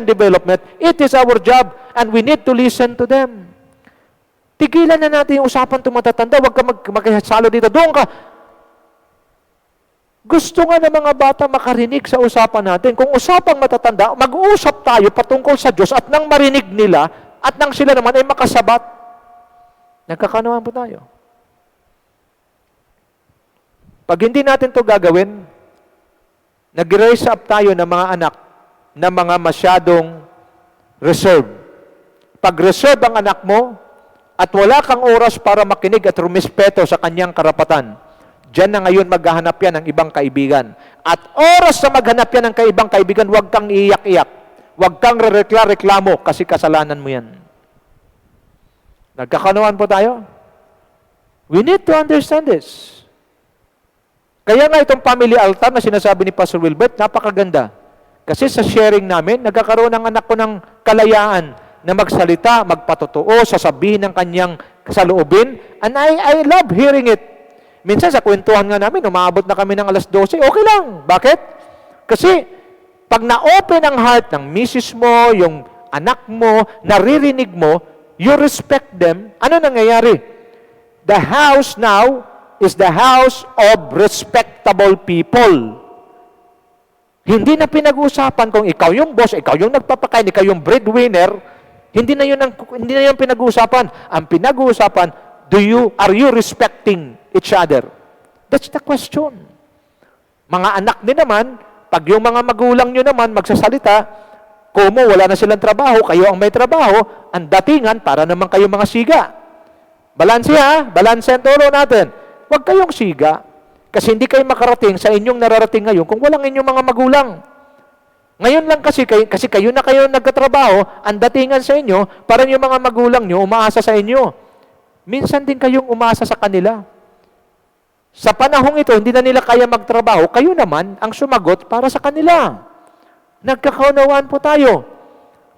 development, it is our job and we need to listen to them. Tigilan na natin yung usapan tumatatanda. Huwag ka magkasalo dito. Doon ka. Gusto nga ng mga bata makarinig sa usapan natin. Kung usapang matatanda, mag-uusap tayo patungkol sa Diyos at nang marinig nila at nang sila naman ay makasabat. Nagkakaunawaan po tayo. Pag hindi natin to gagawin, nag-raise up tayo ng mga anak na mga masyadong reserve. Pag reserve ang anak mo at wala kang oras para makinig at rumispeto sa kanyang karapatan, diyan na ngayon maghahanap yan ng ibang kaibigan. At oras na maghanap yan ng ibang kaibigan, huwag kang iiyak-iyak. Huwag kang reklamo kasi kasalanan mo yan. Nagkakaunawaan po tayo? We need to understand this. Kaya nga itong family altar na sinasabi ni Pastor Wilbert, napakaganda. Kasi sa sharing namin, nagkakaroon ng anak ko ng kalayaan na magsalita, magpatotoo, sasabihin ng kanyang saloobin. And I love hearing it. Minsan sa kwentuhan nga namin, umaabot na kami ng alas 12, okay lang. Bakit? Kasi pag na-open ang heart ng misis mo, yung anak mo, naririnig mo, you respect them, ano nangyayari? The house now is the house of respectable people. Hindi na pinag-uusapan kung ikaw yung boss, ikaw yung nagpapakain, ikaw yung breadwinner. Hindi na yun pinag-uusapan. Ang pinag-uusapan, are you respecting each other? That's the question. Mga anak din naman, pag yung mga magulang nyo naman magsasalita, kumo wala na silang trabaho, kayo ang may trabaho, ang datingan para naman kayo mga siga. Balanse ha? Balanse ang turo natin. Huwag kayong siga. Kasi hindi kayo makarating sa inyong nararating ngayon kung walang inyong mga magulang. Ngayon lang kasi kayo na kayo nagkatrabaho, ang datingan sa inyo, para yung mga magulang nyo umaasa sa inyo. Minsan din kayong umaasa sa kanila. Sa panahong ito, hindi na nila kaya magtrabaho, kayo naman ang sumagot para sa kanila. Nagkakaunawaan po tayo.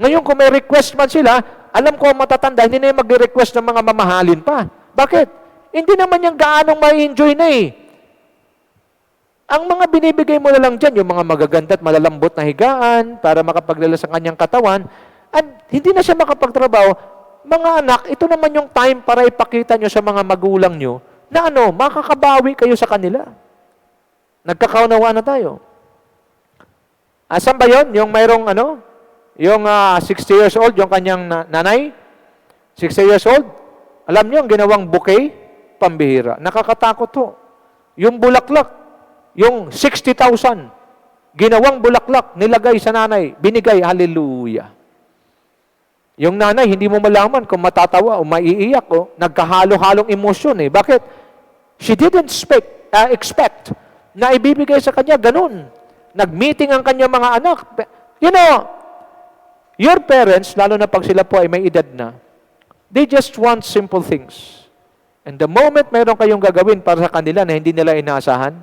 Ngayon, kung may request man sila, alam ko ang matatanda, hindi na yung mag-request ng mga mamahalin pa. Bakit? Hindi naman yung gaanong ma-enjoy na eh. Ang mga binibigay mo na lang dyan, yung mga magaganda at malalambot na higaan para makapaglala sa kanyang katawan, at hindi na siya makapagtrabaho. Mga anak, ito naman yung time para ipakita nyo sa mga magulang nyo na makakabawi kayo sa kanila. Nagkakaunawaan na tayo. Asan ba yun? Yung mayroong yung 60 years old, yung kanyang nanay, 60 years old, alam niyo, ang ginawang bouquet, pambihira. Nakakatakot to. Yung bulaklak, yung 60,000, ginawang bulaklak, nilagay sa nanay, binigay, hallelujah. Yung nanay, hindi mo malaman kung matatawa o maiiyak o nagkahalo-halong emosyon eh. Bakit? She didn't expect na ibibigay sa kanya ganun. Nag-meeting ang kanya mga anak. You know, your parents, lalo na pag sila po ay may edad na, they just want simple things. And the moment mayroon kayong gagawin para sa kanila na hindi nila inaasahan,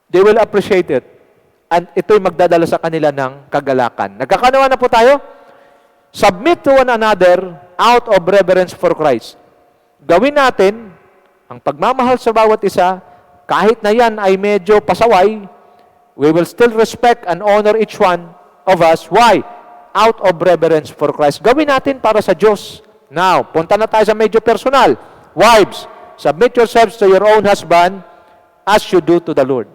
they will appreciate it. And ito'y magdadala sa kanila ng kagalakan. Nagkakanawa na po tayo? Submit to one another out of reverence for Christ. Gawin natin ang pagmamahal sa bawat isa, kahit na yan ay medyo pasaway, we will still respect and honor each one of us. Why? Out of reverence for Christ. Gawin natin para sa Diyos. Now, punta na tayo sa medyo personal. Wives, submit yourselves to your own husband as you do to the Lord.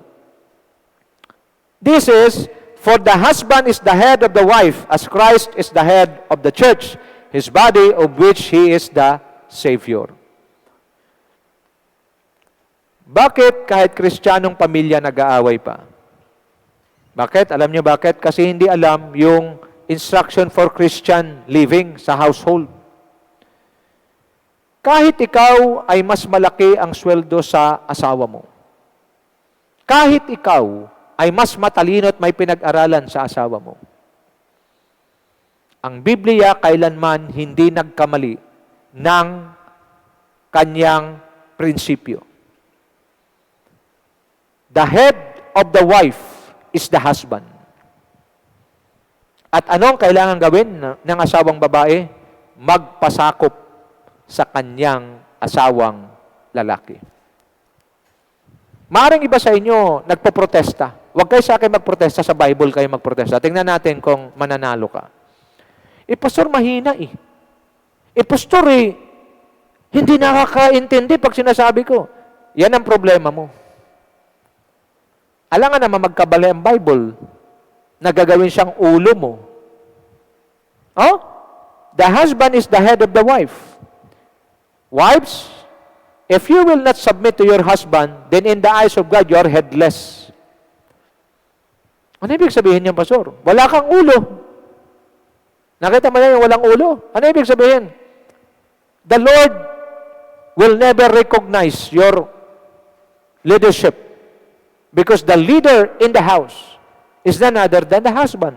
This is, for the husband is the head of the wife, as Christ is the head of the church, his body, of which he is the Savior. Bakit kahit Kristiyanong pamilya nag-aaway pa? Bakit? Alam niyo bakit? Kasi hindi alam yung instruction for Christian living sa household. Kahit ikaw ay mas malaki ang sweldo sa asawa mo, kahit ikaw ay mas matalino at may pinag-aralan sa asawa mo, ang Biblia kailanman hindi nagkamali ng kanyang prinsipyo. The head of the wife is the husband. At anong kailangan gawin ng asawang babae? Magpasakop sa kanyang asawang lalaki. Maaaring iba sa inyo nagpo-protesta. Huwag kayo sa akin magprotesta, sa Bible kayo magprotesta. Tingnan natin kung mananalo ka. Pastor, mahina eh. Pastor, hindi nakakaintindi pag sinasabi ko. Yan ang problema mo. Alangan naman magkabali ang Bible na gagawin siyang ulo mo. Oh? The husband is the head of the wife. Wives, if you will not submit to your husband, then in the eyes of God, you are headless. Ano ibig sabihin niyan, Pastor? Wala kang ulo. Nakita mo na yung walang ulo? Ano ibig sabihin? The Lord will never recognize your leadership because the leader in the house is none other than the husband.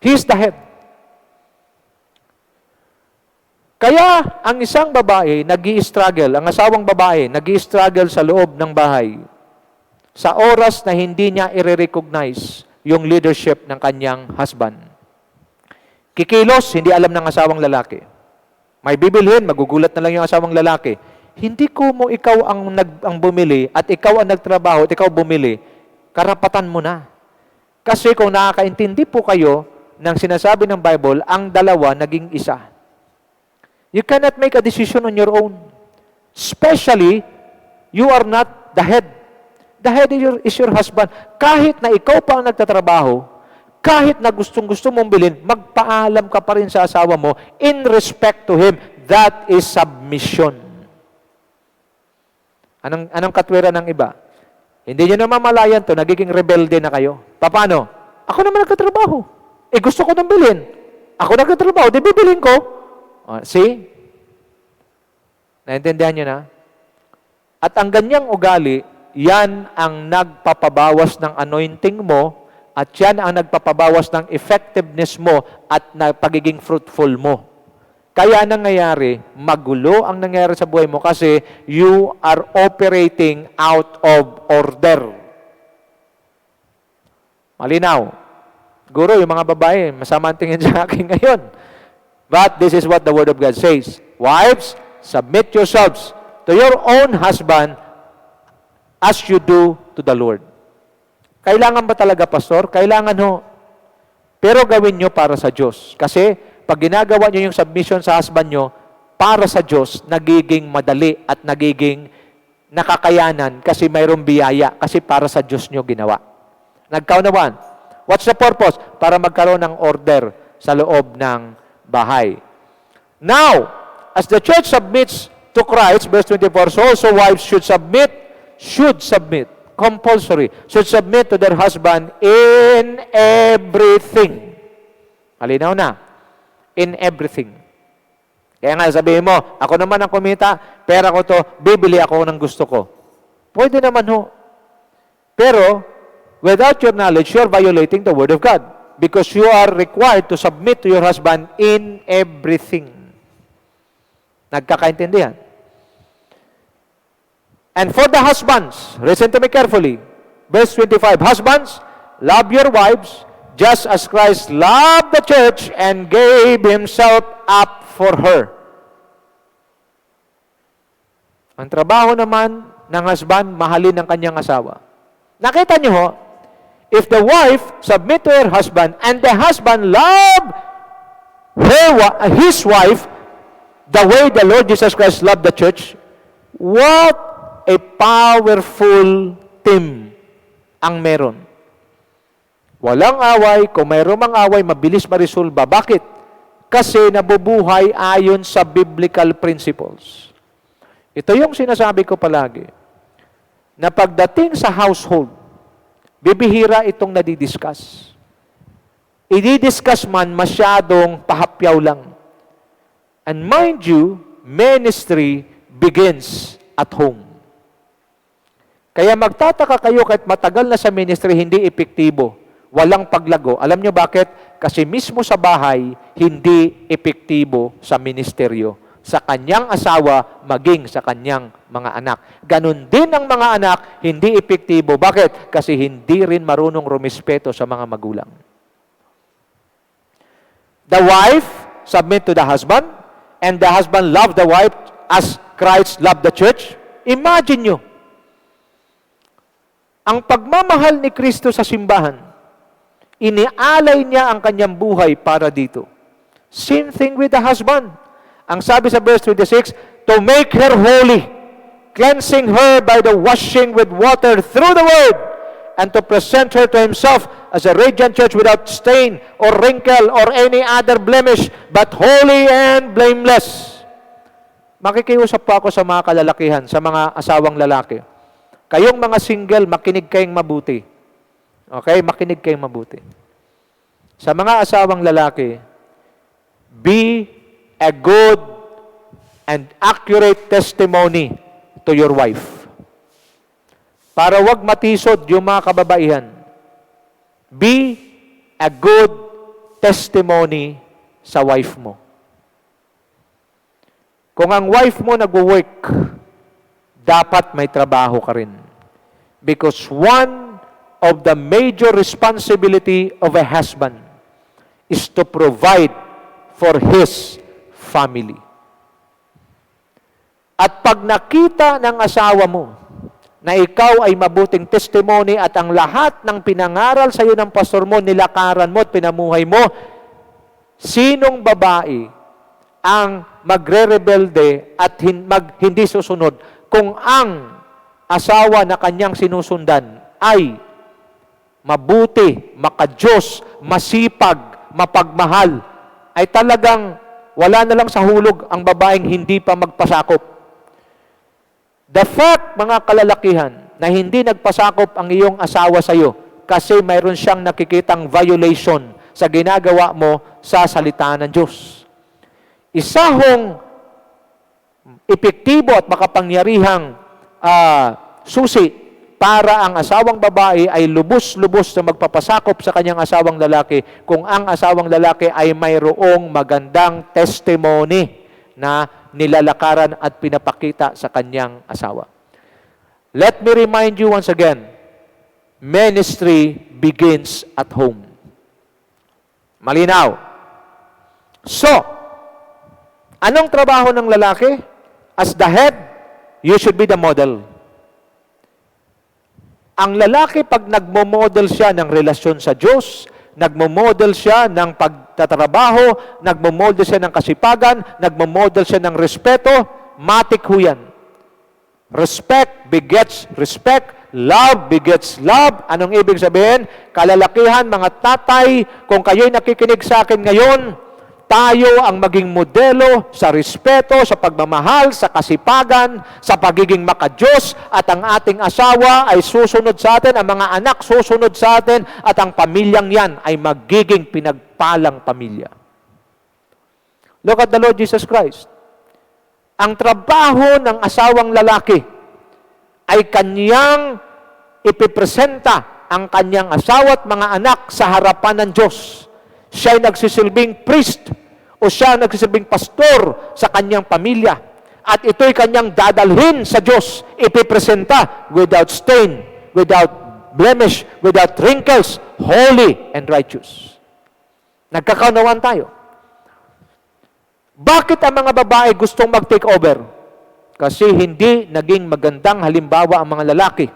He is the head. Kaya, ang isang babae nag-i-struggle, ang asawang babae nag-i-struggle sa loob ng bahay sa oras na hindi niya i-recognize yung leadership ng kanyang husband. Kikilos, hindi alam ng asawang lalaki. May bibilhin, magugulat na lang yung asawang lalaki. Hindi ko mo ikaw ang bumili at ikaw ang nagtrabaho at ikaw bumili, karapatan mo na. Kasi kung nakakaintindi po kayo, ng sinasabi ng Bible, ang dalawa naging isa. You cannot make a decision on your own. Especially, you are not the head. The head is your husband. Kahit na ikaw pa ang nagtatrabaho, kahit na gustong-gusto mong bilhin, magpaalam ka pa rin sa asawa mo in respect to him. That is submission. Anong katwiran ng iba? Hindi nyo naman malayan to, nagiging rebelde na kayo. Paano? Ako naman nagtatrabaho. Gusto ko nang bilhin. Ako nagtatrabaho, di bibilhin ko. See? Naintindihan nyo na? At ang ganyang ugali, yan ang nagpapabawas ng anointing mo at yan ang nagpapabawas ng effectiveness mo at na pagiging fruitful mo. Kaya nangyayari, magulo ang nangyayari sa buhay mo kasi you are operating out of order. Malinaw. Guro, yung mga babae, masama ang tingin sa akin ngayon. But this is what the Word of God says. Wives, submit yourselves to your own husband as you do to the Lord. Kailangan ba talaga, Pastor? Kailangan ho. Pero gawin nyo para sa Diyos. Kasi pag ginagawa nyo yung submission sa husband nyo, para sa Diyos, nagiging madali at nagiging nakakayanan kasi mayroong biyaya kasi para sa Diyos nyo ginawa. Nagkaunawaan. What's the purpose? Para magkaroon ng order sa loob ng bahay. Now, as the church submits to Christ, verse 24, so also wives should submit, compulsory, should submit to their husband in everything. Malinaw na. In everything. Kaya nga sabihin mo, ako naman ang kumita, pera ko to, bibili ako ng gusto ko. Pwede naman ho. Pero, without your knowledge, you are violating the Word of God. Because you are required to submit to your husband in everything. Nagkakaintindihan? And for the husbands, listen to me carefully. Verse 25, husbands, love your wives, just as Christ loved the church and gave Himself up for her. Ang trabaho naman ng husband, mahalin ang kanyang asawa. Nakita niyo ho, if the wife submit to her husband and the husband love his wife the way the Lord Jesus Christ loved the church, what a powerful team ang meron. Walang away. Kung mayroong mang away, mabilis marisolba. Bakit? Kasi nabubuhay ayon sa biblical principles. Ito yung sinasabi ko palagi, na pagdating sa household, bibihira itong nadidiscuss. I-discuss man, masyadong pahapyaw lang. And mind you, ministry begins at home. Kaya magtataka kayo kahit matagal na sa ministry, hindi epektibo. Walang paglago. Alam nyo bakit? Kasi mismo sa bahay, hindi epektibo sa ministeryo. Sa kanyang asawa, maging sa kanyang mga anak. Ganon din ang mga anak, hindi epektibo. Bakit? Kasi hindi rin marunong rumispeto sa mga magulang. The wife submit to the husband, and the husband love the wife as Christ loved the church. Imagine nyo, ang pagmamahal ni Kristo sa simbahan, inialay niya ang kanyang buhay para dito. Same thing with the husband. Ang sabi sa verse 26, to make her holy, cleansing her by the washing with water through the word, and to present her to himself as a radiant church without stain or wrinkle or any other blemish, but holy and blameless. Makikiusap po ako sa mga kalalakihan, sa mga asawang lalaki. Kayong mga single, makinig kayong mabuti. Okay? Makinig kayong mabuti. Sa mga asawang lalaki, be a good and accurate testimony to your wife. Para wag matisod yung mga kababaihan. Be a good testimony sa wife mo. Kung ang wife mo nag-work, dapat may trabaho ka rin. Because one of the major responsibility of a husband is to provide for his family. At pag nakita ng asawa mo na ikaw ay mabuting testimony at ang lahat ng pinangaral sa iyo ng pastor mo, nilakaran mo at pinamuhay mo, sinong babae ang magre-rebelde at hindi susunod kung ang asawa na kanyang sinusundan ay mabuti, makadiyos, masipag, mapagmahal, ay talagang wala na lang sa hulog ang babaeng hindi pa magpasakop. The fact, mga kalalakihan, na hindi nagpasakop ang iyong asawa sa iyo kasi mayroon siyang nakikitang violation sa ginagawa mo sa salita ng Diyos. Isa hong epektibo at makapangyarihang susi para ang asawang babae ay lubos-lubos na magpapasakop sa kanyang asawang lalaki kung ang asawang lalaki ay mayroong magandang testimony na nilalakaran at pinapakita sa kanyang asawa. Let me remind you once again, ministry begins at home. Malinaw. So, anong trabaho ng lalaki? As the head, you should be the model. Ang lalaki, pag nagmo-model siya ng relasyon sa Diyos, nagmo-model siya ng pagtatrabaho, nagmo-model siya ng kasipagan, nagmo-model siya ng respeto, matik ho yan. Respect begets respect, love begets love. Anong ibig sabihin? Kalalakihan, mga tatay, kung kayo'y nakikinig sa akin ngayon, tayo ang maging modelo sa respeto, sa pagmamahal, sa kasipagan, sa pagiging makadiyos, at ang ating asawa ay susunod sa atin, ang mga anak susunod sa atin, at ang pamilyang yan ay magiging pinagpalang pamilya. Look at the Lord Jesus Christ. Ang trabaho ng asawang lalaki ay kanyang ipipresenta ang kanyang asawa at mga anak sa harapan ng Diyos. Siya ay nagsisilbing priest o siya ay nagsisilbing pastor sa kanyang pamilya. At ito'y kanyang dadalhin sa Diyos, ipipresenta without stain, without blemish, without wrinkles, holy and righteous. Nagkakaunawan tayo. Bakit ang mga babae gustong mag-take over? Kasi hindi naging magandang halimbawa ang mga lalaki.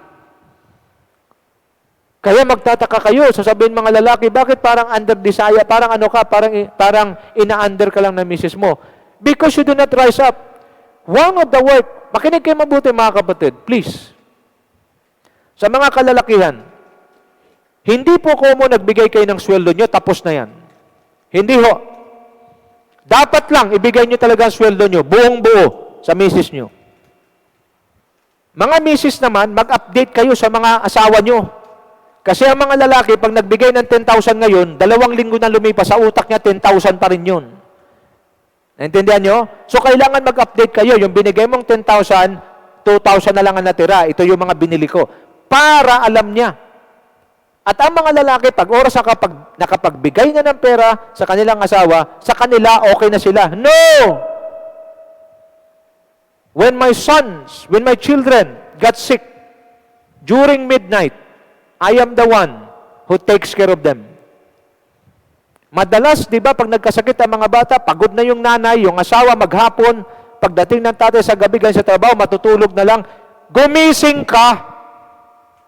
Kaya magtataka kayo, sasabihin mga lalaki, bakit parang under desire, parang ano ka, parang ina-under ka lang ng misis mo? Because you do not rise up. One of the work, makinig kayo mabuti mga kapatid, please. Sa mga kalalakihan, hindi po ko mo nagbigay kayo ng sweldo nyo, tapos na yan. Hindi ho. Dapat lang, ibigay nyo talaga ang sweldo nyo, buong buo sa misis nyo. Mga misis naman, mag-update kayo sa mga asawa nyo. Kasi ang mga lalaki, pag nagbigay ng 10,000 ngayon, 2 linggo na lumipas, sa utak niya, 10,000 pa rin yun. Naintindihan nyo? So, kailangan mag-update kayo. Yung binigay mong 10,000, 2,000 na lang ang natira. Ito yung mga binili ko. Para alam niya. At ang mga lalaki, pag oras nakapagbigay na ng pera sa kanilang asawa, sa kanila, okay na sila. No! When my children got sick during midnight, I am the one who takes care of them. Madalas, di ba, pag nagkasakit ang mga bata, pagod na yung nanay, yung asawa maghapon, pagdating ng tatay sa gabi, galing sa trabaho, matutulog na lang, gumising ka.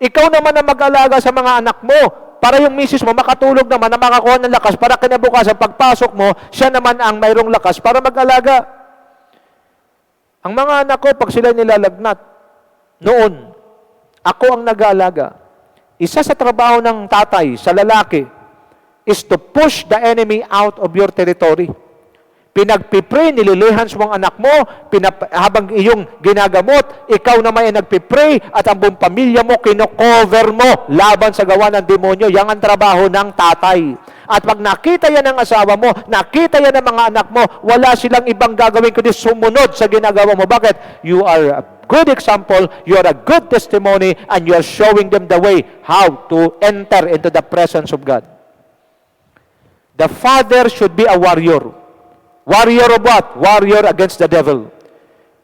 Ikaw naman ang mag-alaga sa mga anak mo, para yung misis mo makatulog naman na makakuha ng lakas, para kinabukasan, pagpasok mo, siya naman ang mayroong lakas para mag-alaga. Ang mga anak ko, pag sila nilalagnat, noon, ako ang nag-aalaga. Isa sa trabaho ng tatay, sa lalaki, is to push the enemy out of your territory. Pinagpipray, nililihans mo ang anak mo, habang iyong ginagamot, ikaw naman ay nagpipray, at ang buong pamilya mo, kino-cover mo laban sa gawa ng demonyo. Yan ang trabaho ng tatay. At pag nakita yan ng asawa mo, nakita yan ng mga anak mo, wala silang ibang gagawin kundi sumunod sa ginagawa mo. Bakit? You are a good example, you are a good testimony, and you are showing them the way how to enter into the presence of God. The father should be a warrior. Warrior of what? Warrior against the devil.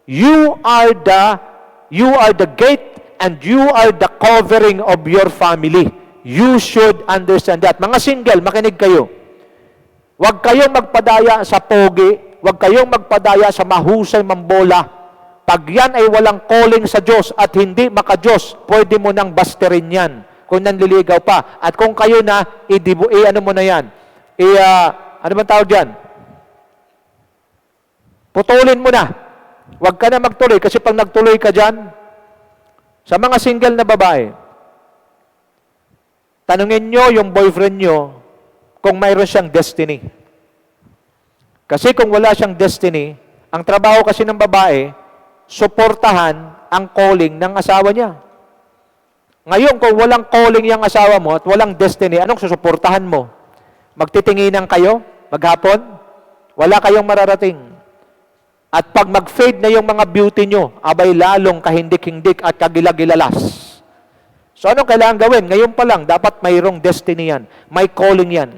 You are the gate and you are the covering of your family. You should understand that. Mga single, makinig kayo. Huwag kayong magpadaya sa pogi. Huwag kayong magpadaya sa mahusay mambola. Pag yan ay walang calling sa Diyos at hindi maka-Diyos, pwede mo nang basterin yan kung nanliligaw pa. At kung kayo na, ano mo na yan, ano bang tawag dyan? Putulin mo na. Huwag ka na magtuloy kasi pag nagtuloy ka dyan, sa mga single na babae, tanungin nyo yung boyfriend nyo kung mayroon siyang destiny. Kasi kung wala siyang destiny, ang trabaho kasi ng babae, suportahan ang calling ng asawa niya. Ngayon, kung walang calling yung asawa mo at walang destiny, anong susuportahan mo? Magtitinginan kayo maghapon? Wala kayong mararating. At pag mag-fade na yung mga beauty nyo, abay lalong kahindik-hindik at kagilagilalas. So anong kailangan gawin? Ngayon pa lang, dapat mayroong destiny yan. May calling yan.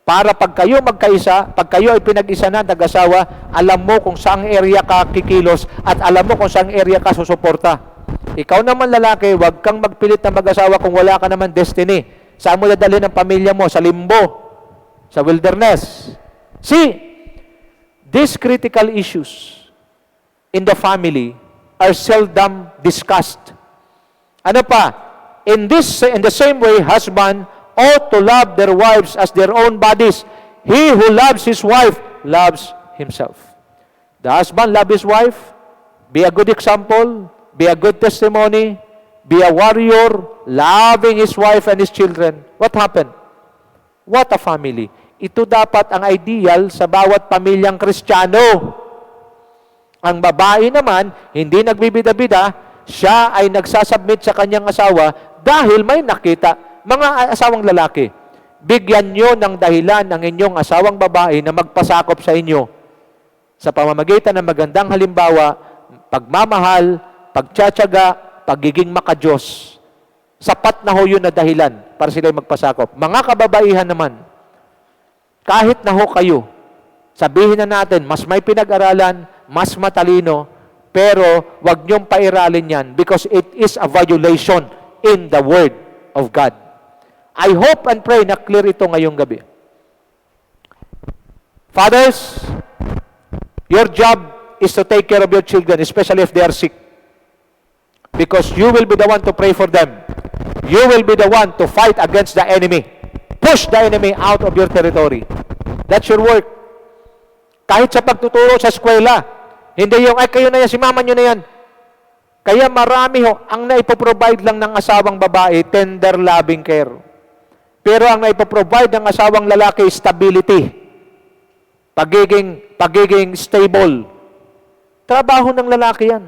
Para pag kayo magkaisa, pag kayo ay pinag-isa na, nag-asawa, alam mo kung saang area ka kikilos at alam mo kung saang area ka susuporta. Ikaw naman lalaki, huwag kang magpilit na mag-asawa kung wala ka naman destiny. Saan mo dadalhin ang pamilya mo? Sa limbo, sa wilderness. See, these critical issues in the family are seldom discussed. Ano pa? In the same way, husband ought to love their wives as their own bodies. He who loves his wife loves himself. The husband love his wife, be a good example, be a good testimony, be a warrior, loving his wife and his children. What happened? What a family. Ito dapat ang ideal sa bawat pamilyang Kristiyano. Ang babae naman, hindi nagbibida-bida, siya ay nagsasubmit sa kanyang asawa dahil may nakita. Mga asawang lalaki, bigyan nyo ng dahilan ang inyong asawang babae na magpasakop sa inyo sa pamamagitan ng magandang halimbawa, pagmamahal, pagtsatsaga, pagiging maka-Diyos. Sapat na ho yun na dahilan para sila magpasakop. Mga kababaihan naman, kahit na ho kayo, sabihin na natin, mas may pinag-aralan, mas matalino, pero wag niyong pairalin yan because it is a violation in the Word of God. I hope and pray na clear ito ngayong gabi. Fathers, your job is to take care of your children, especially if they are sick. Because you will be the one to pray for them. You will be the one to fight against the enemy. Push the enemy out of your territory. That's your work. Kahit sa pagtuturo sa eskwela, hindi yung, ay kayo na yan, si mama nyo na yan. Kaya marami ho, ang naipoprovide lang ng asawang babae, tender loving care. Pero ang naipoprovide ng asawang lalaki, stability. Pagiging stable. Trabaho ng lalaki yan.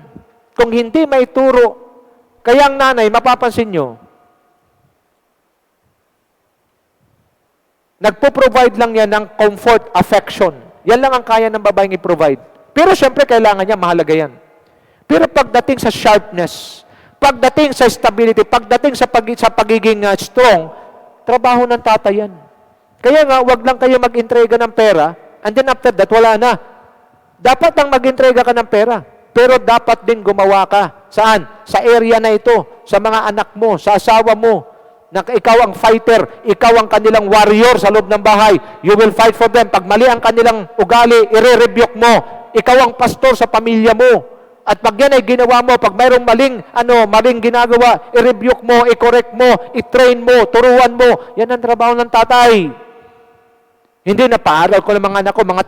Kung hindi may turo, kaya ang nanay, mapapansin nyo, nagpo-provide lang yan ng comfort, affection. Yan lang ang kaya ng babaeng i-provide. Pero syempre, kailangan niya, mahalaga yan. Pero pagdating sa sharpness, pagdating sa stability, pagdating sa pagiging strong, trabaho ng tatay yan. Kaya nga, wag lang kayo mag-entrega ng pera, and then after that, wala na. Dapat lang mag-entrega ka ng pera, pero dapat din gumawa ka. Saan? Sa area na ito, sa mga anak mo, sa asawa mo, na ikaw ang fighter, ikaw ang kanilang warrior sa loob ng bahay. You will fight for them. Pag mali ang kanilang ugali, i-rebuke mo. Ikaw ang pastor sa pamilya mo. At pag yan ay ginawa mo, pag mayroong maling ginagawa, i-rebuke mo, i-correct mo, i-train mo, turuan mo. Yan ang trabaho ng tatay. Hindi na paaral ko ng mga anak ko, mga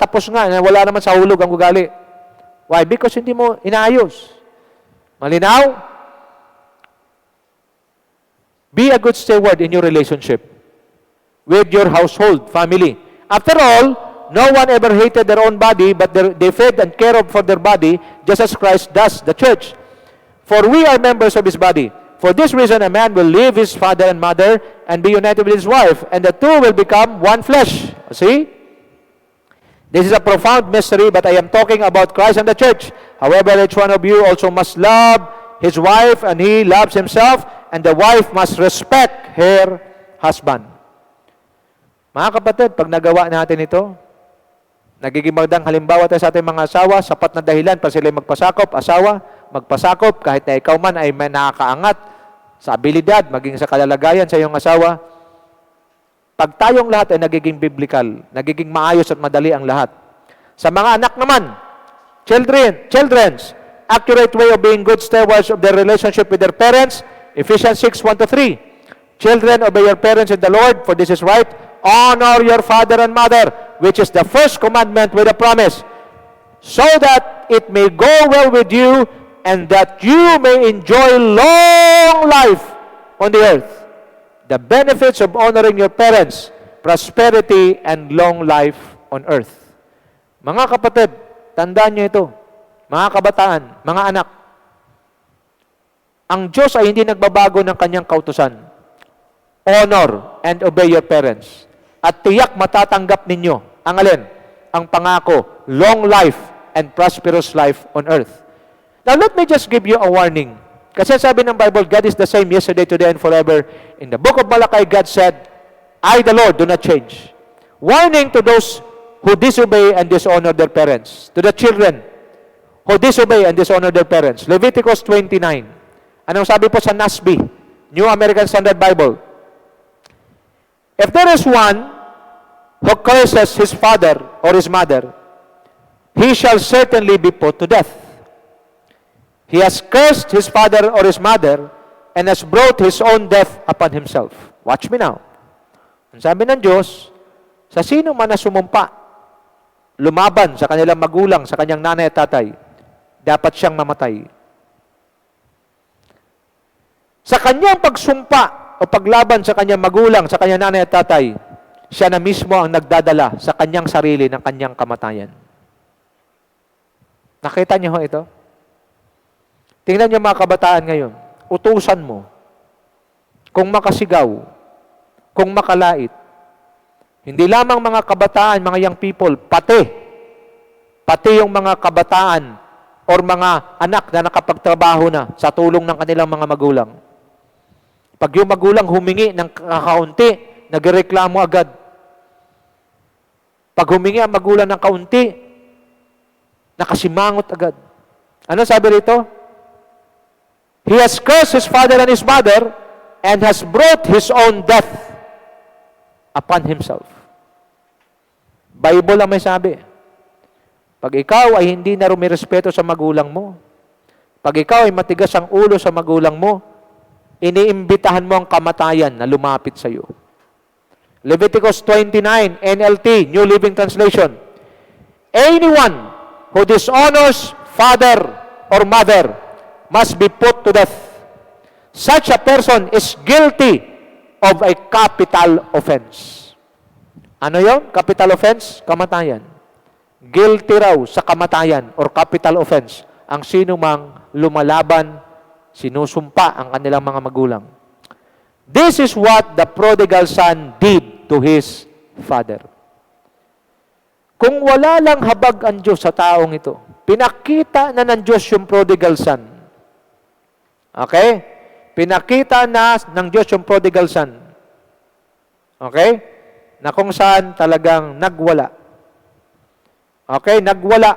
tapos nga, wala naman sa hulog ang ugali. Why? Because hindi mo inaayos. Malinaw? Be a good steward in your relationship with your household, family. After all, no one ever hated their own body, but they fed and cared for their body, just as Christ does the church. For we are members of His body. For this reason, a man will leave his father and mother and be united with his wife, and the two will become one flesh. See? This is a profound mystery, but I am talking about Christ and the church. However, each one of you also must love his wife, and he loves himself, and the wife must respect her husband. Mga kapatid, pag nagawa natin ito, nagiging magandang halimbawa tayo sa ating mga asawa, sapat na dahilan para sila magpasakop, asawa, magpasakop, kahit na ikaw man ay may nakakaangat sa abilidad, maging sa kalalagayan sa iyong asawa. Pag tayong lahat ay nagiging biblical, nagiging maayos at madali ang lahat. Sa mga anak naman, Children's accurate way of being good stewards of their relationship with their parents. Ephesians 6:1-3. Children, obey your parents in the Lord, for this is right. Honor your father and mother, which is the first commandment with a promise, so that it may go well with you and that you may enjoy long life on the earth. The benefits of honoring your parents, prosperity and long life on earth. Mga kapatid, tandaan niyo ito. Mga kabataan, mga anak, ang Diyos ay hindi nagbabago ng kanyang kautusan. Honor and obey your parents. At tiyak matatanggap ninyo ang alin? Ang pangako, long life and prosperous life on earth. Now let me just give you a warning. Kasi sabi ng Bible, God is the same yesterday, today, and forever. In the book of Malachi, God said, I, the Lord, do not change. Warning to those who disobey and dishonor their parents. To the children who disobey and dishonor their parents. Leviticus 29. Anong sabi po sa NASB, New American Standard Bible? If there is one who curses his father or his mother, he shall certainly be put to death. He has cursed his father or his mother and has brought his own death upon himself. Watch me now. Ang sabi ng Diyos, sa sino man na sumumpa, lumaban sa kanilang magulang, sa kanyang nanay at tatay, dapat siyang mamatay. Sa kanyang pagsumpa o paglaban sa kanyang magulang, sa kanyang nanay at tatay, siya na mismo ang nagdadala sa kanyang sarili ng kanyang kamatayan. Nakita niyo ho ito? Tingnan niyo mga kabataan ngayon. Utusan mo. Kung makasigaw, kung makalait. Hindi lamang mga kabataan, mga young people, pati yung mga kabataan or mga anak na nakapagtrabaho na sa tulong ng kanilang mga magulang. Pag yung magulang humingi ng kakaunti, nagreklamo agad. Pag humingi ang magulang ng kaunti, nakasimangot agad. Ano sabi rito? He has cursed his father and his mother and has brought his own death upon himself. Bible ang may sabi. Pag ikaw ay hindi na rumirespeto sa magulang mo, pag ikaw ay matigas ang ulo sa magulang mo, iniimbitahan mo ang kamatayan na lumapit sa iyo. Leviticus 29, NLT, New Living Translation. Anyone who dishonors father or mother must be put to death. Such a person is guilty of a capital offense. Ano yon? Capital offense? Kamatayan. Guilty raw sa kamatayan or capital offense ang sino mang lumalaban, sinusumpa ang kanilang mga magulang. This is what the prodigal son did to his father. Kung wala lang habag ang Diyos sa taong ito, pinakita na ng Diyos yung prodigal son. Okay? Pinakita na ng Diyos yung prodigal son. Okay? Na kung saan talagang nagwala. Okay? Nagwala.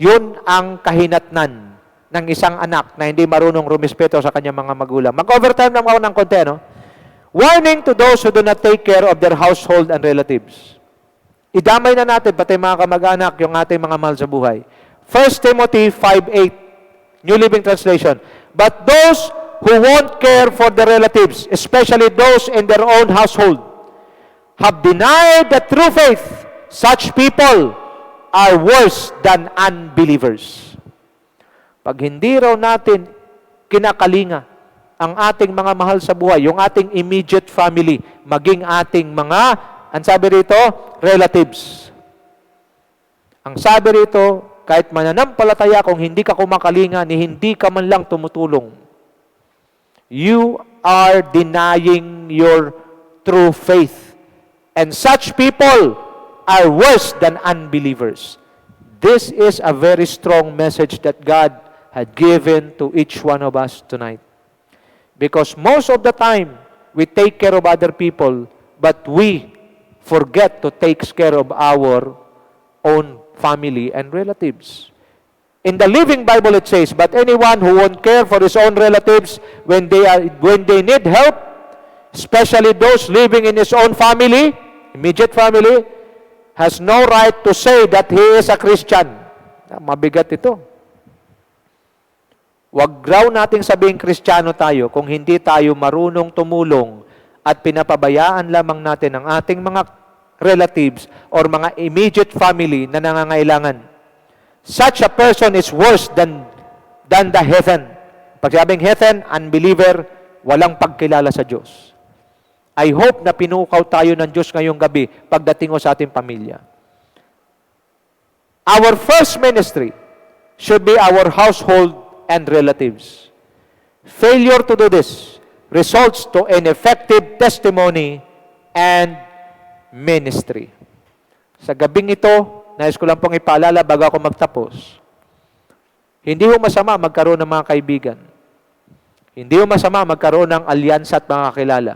Yun ang kahinatnan ng isang anak na hindi marunong rumispeto sa kanyang mga magulang. Mag-overtime lang ako ng konti, no? Warning to those who do not take care of their household and relatives. Idamay na natin, pati mga kamag-anak, yung ating mga mahal sa buhay. 1 Timothy 5:8, New Living Translation. But those who won't care for their relatives, especially those in their own household, have denied the true faith. Such people are worse than unbelievers. Pag hindi raw natin kinakalinga ang ating mga mahal sa buhay, yung ating immediate family, maging ating mga, ang sabi rito, relatives. Ang sabi rito, kahit mananampalataya, kung hindi ka kumakalinga, ni hindi ka man lang tumutulong, you are denying your true faith. And such people are worse than unbelievers. This is a very strong message that God had given to each one of us tonight. Because most of the time, we take care of other people, but we forget to take care of our own family and relatives. In the Living Bible it says, but anyone who won't care for his own relatives when they need help, especially those living in his own family, immediate family, has no right to say that he is a Christian. Mabigat ito. Huwag raw nating sabing Kristiyano tayo kung hindi tayo marunong tumulong at pinapabayaan lamang natin ang ating mga relatives or mga immediate family na nangangailangan. Such a person is worse than the heathen. Pag sabing heathen, unbeliever, walang pagkilala sa Diyos. I hope na pinukaw tayo ng Diyos ngayong gabi pagdating sa ating pamilya. Our first ministry should be our household and relatives. Failure to do this results to ineffective testimony and ministry. Sa gabing ito, nais ko lang pong ipaalala bago ako magtapos, hindi ho masama magkaroon ng mga kaibigan. Hindi ho masama magkaroon ng alyansa at mga kakilala.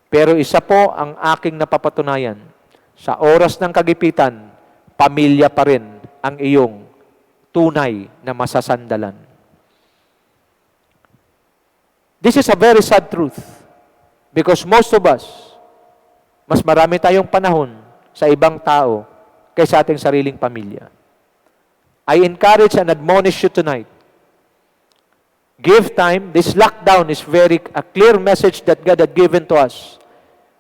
Pero isa po ang aking napapatunayan, sa oras ng kagipitan, pamilya pa rin ang iyong tunay na masasandalan. This is a very sad truth because most of us, mas marami tayong panahon sa ibang tao kaysa ating sariling pamilya. I encourage and admonish you tonight. Give time. This lockdown is a clear message that God had given to us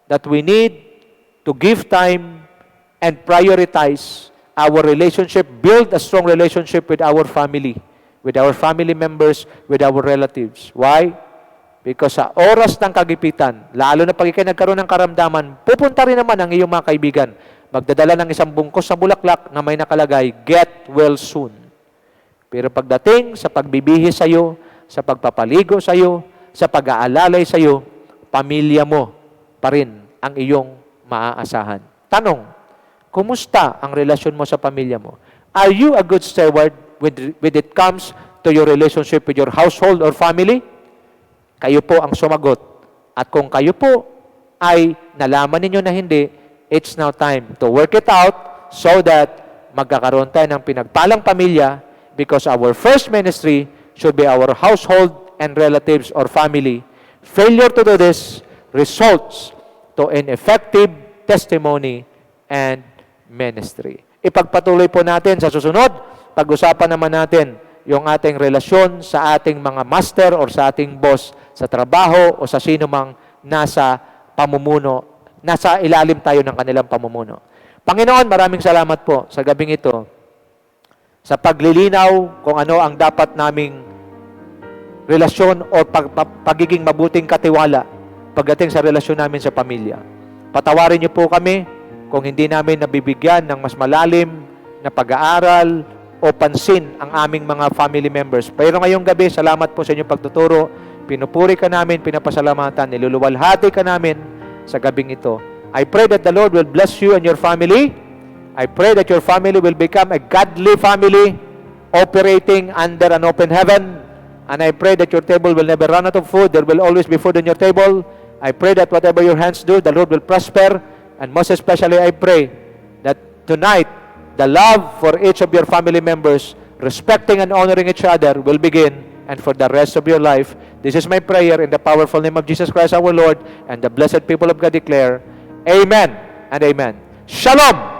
that we need to give time and prioritize our relationship, build a strong relationship with our family members, with our relatives. Why? Because sa oras ng kagipitan, lalo na pag ikay nagkaroon ng karamdaman, pupunta rin naman ang iyong mga kaibigan. Magdadala ng isang bungkos sa bulaklak na may nakalagay, get well soon. Pero pagdating sa pagbibihis sa iyo, sa pagpapaligo sa iyo, sa pag-aalalay sa iyo, pamilya mo pa rin ang iyong maaasahan. Tanong, kumusta ang relasyon mo sa pamilya mo? Are you a good steward when it comes to your relationship with your household or family? Kayo po ang sumagot. At kung kayo po ay nalaman ninyo na hindi, it's now time to work it out so that magkakaroon tayo ng pinagpalang pamilya because our first ministry should be our household and relatives or family. Failure to do this results to ineffective testimony and ministry. Ipagpatuloy po natin sa susunod. Pag-usapan naman natin yung ating relasyon sa ating mga master or sa ating boss sa trabaho o sa sino mang nasa pamumuno, nasa ilalim tayo ng kanilang pamumuno. Panginoon, maraming salamat po sa gabing ito sa paglilinaw kung ano ang dapat naming relasyon o pagiging mabuting katiwala pagdating sa relasyon namin sa pamilya. Patawarin niyo po kami kung hindi namin nabibigyan ng mas malalim na pag-aaral o pansin ang aming mga family members. Pero ngayong gabi, salamat po sa inyong pagtuturo. Pinupuri ka namin, pinapasalamatan, niluluwalhati ka namin sa gabing ito. I pray that the Lord will bless you and your family. I pray that your family will become a godly family operating under an open heaven. And I pray that your table will never run out of food. There will always be food on your table. I pray that whatever your hands do, the Lord will prosper. And most especially, I pray that tonight, the love for each of your family members, respecting and honoring each other, will begin, and for the rest of your life. This is my prayer in the powerful name of Jesus Christ our Lord, and the blessed people of God declare, Amen and Amen. Shalom!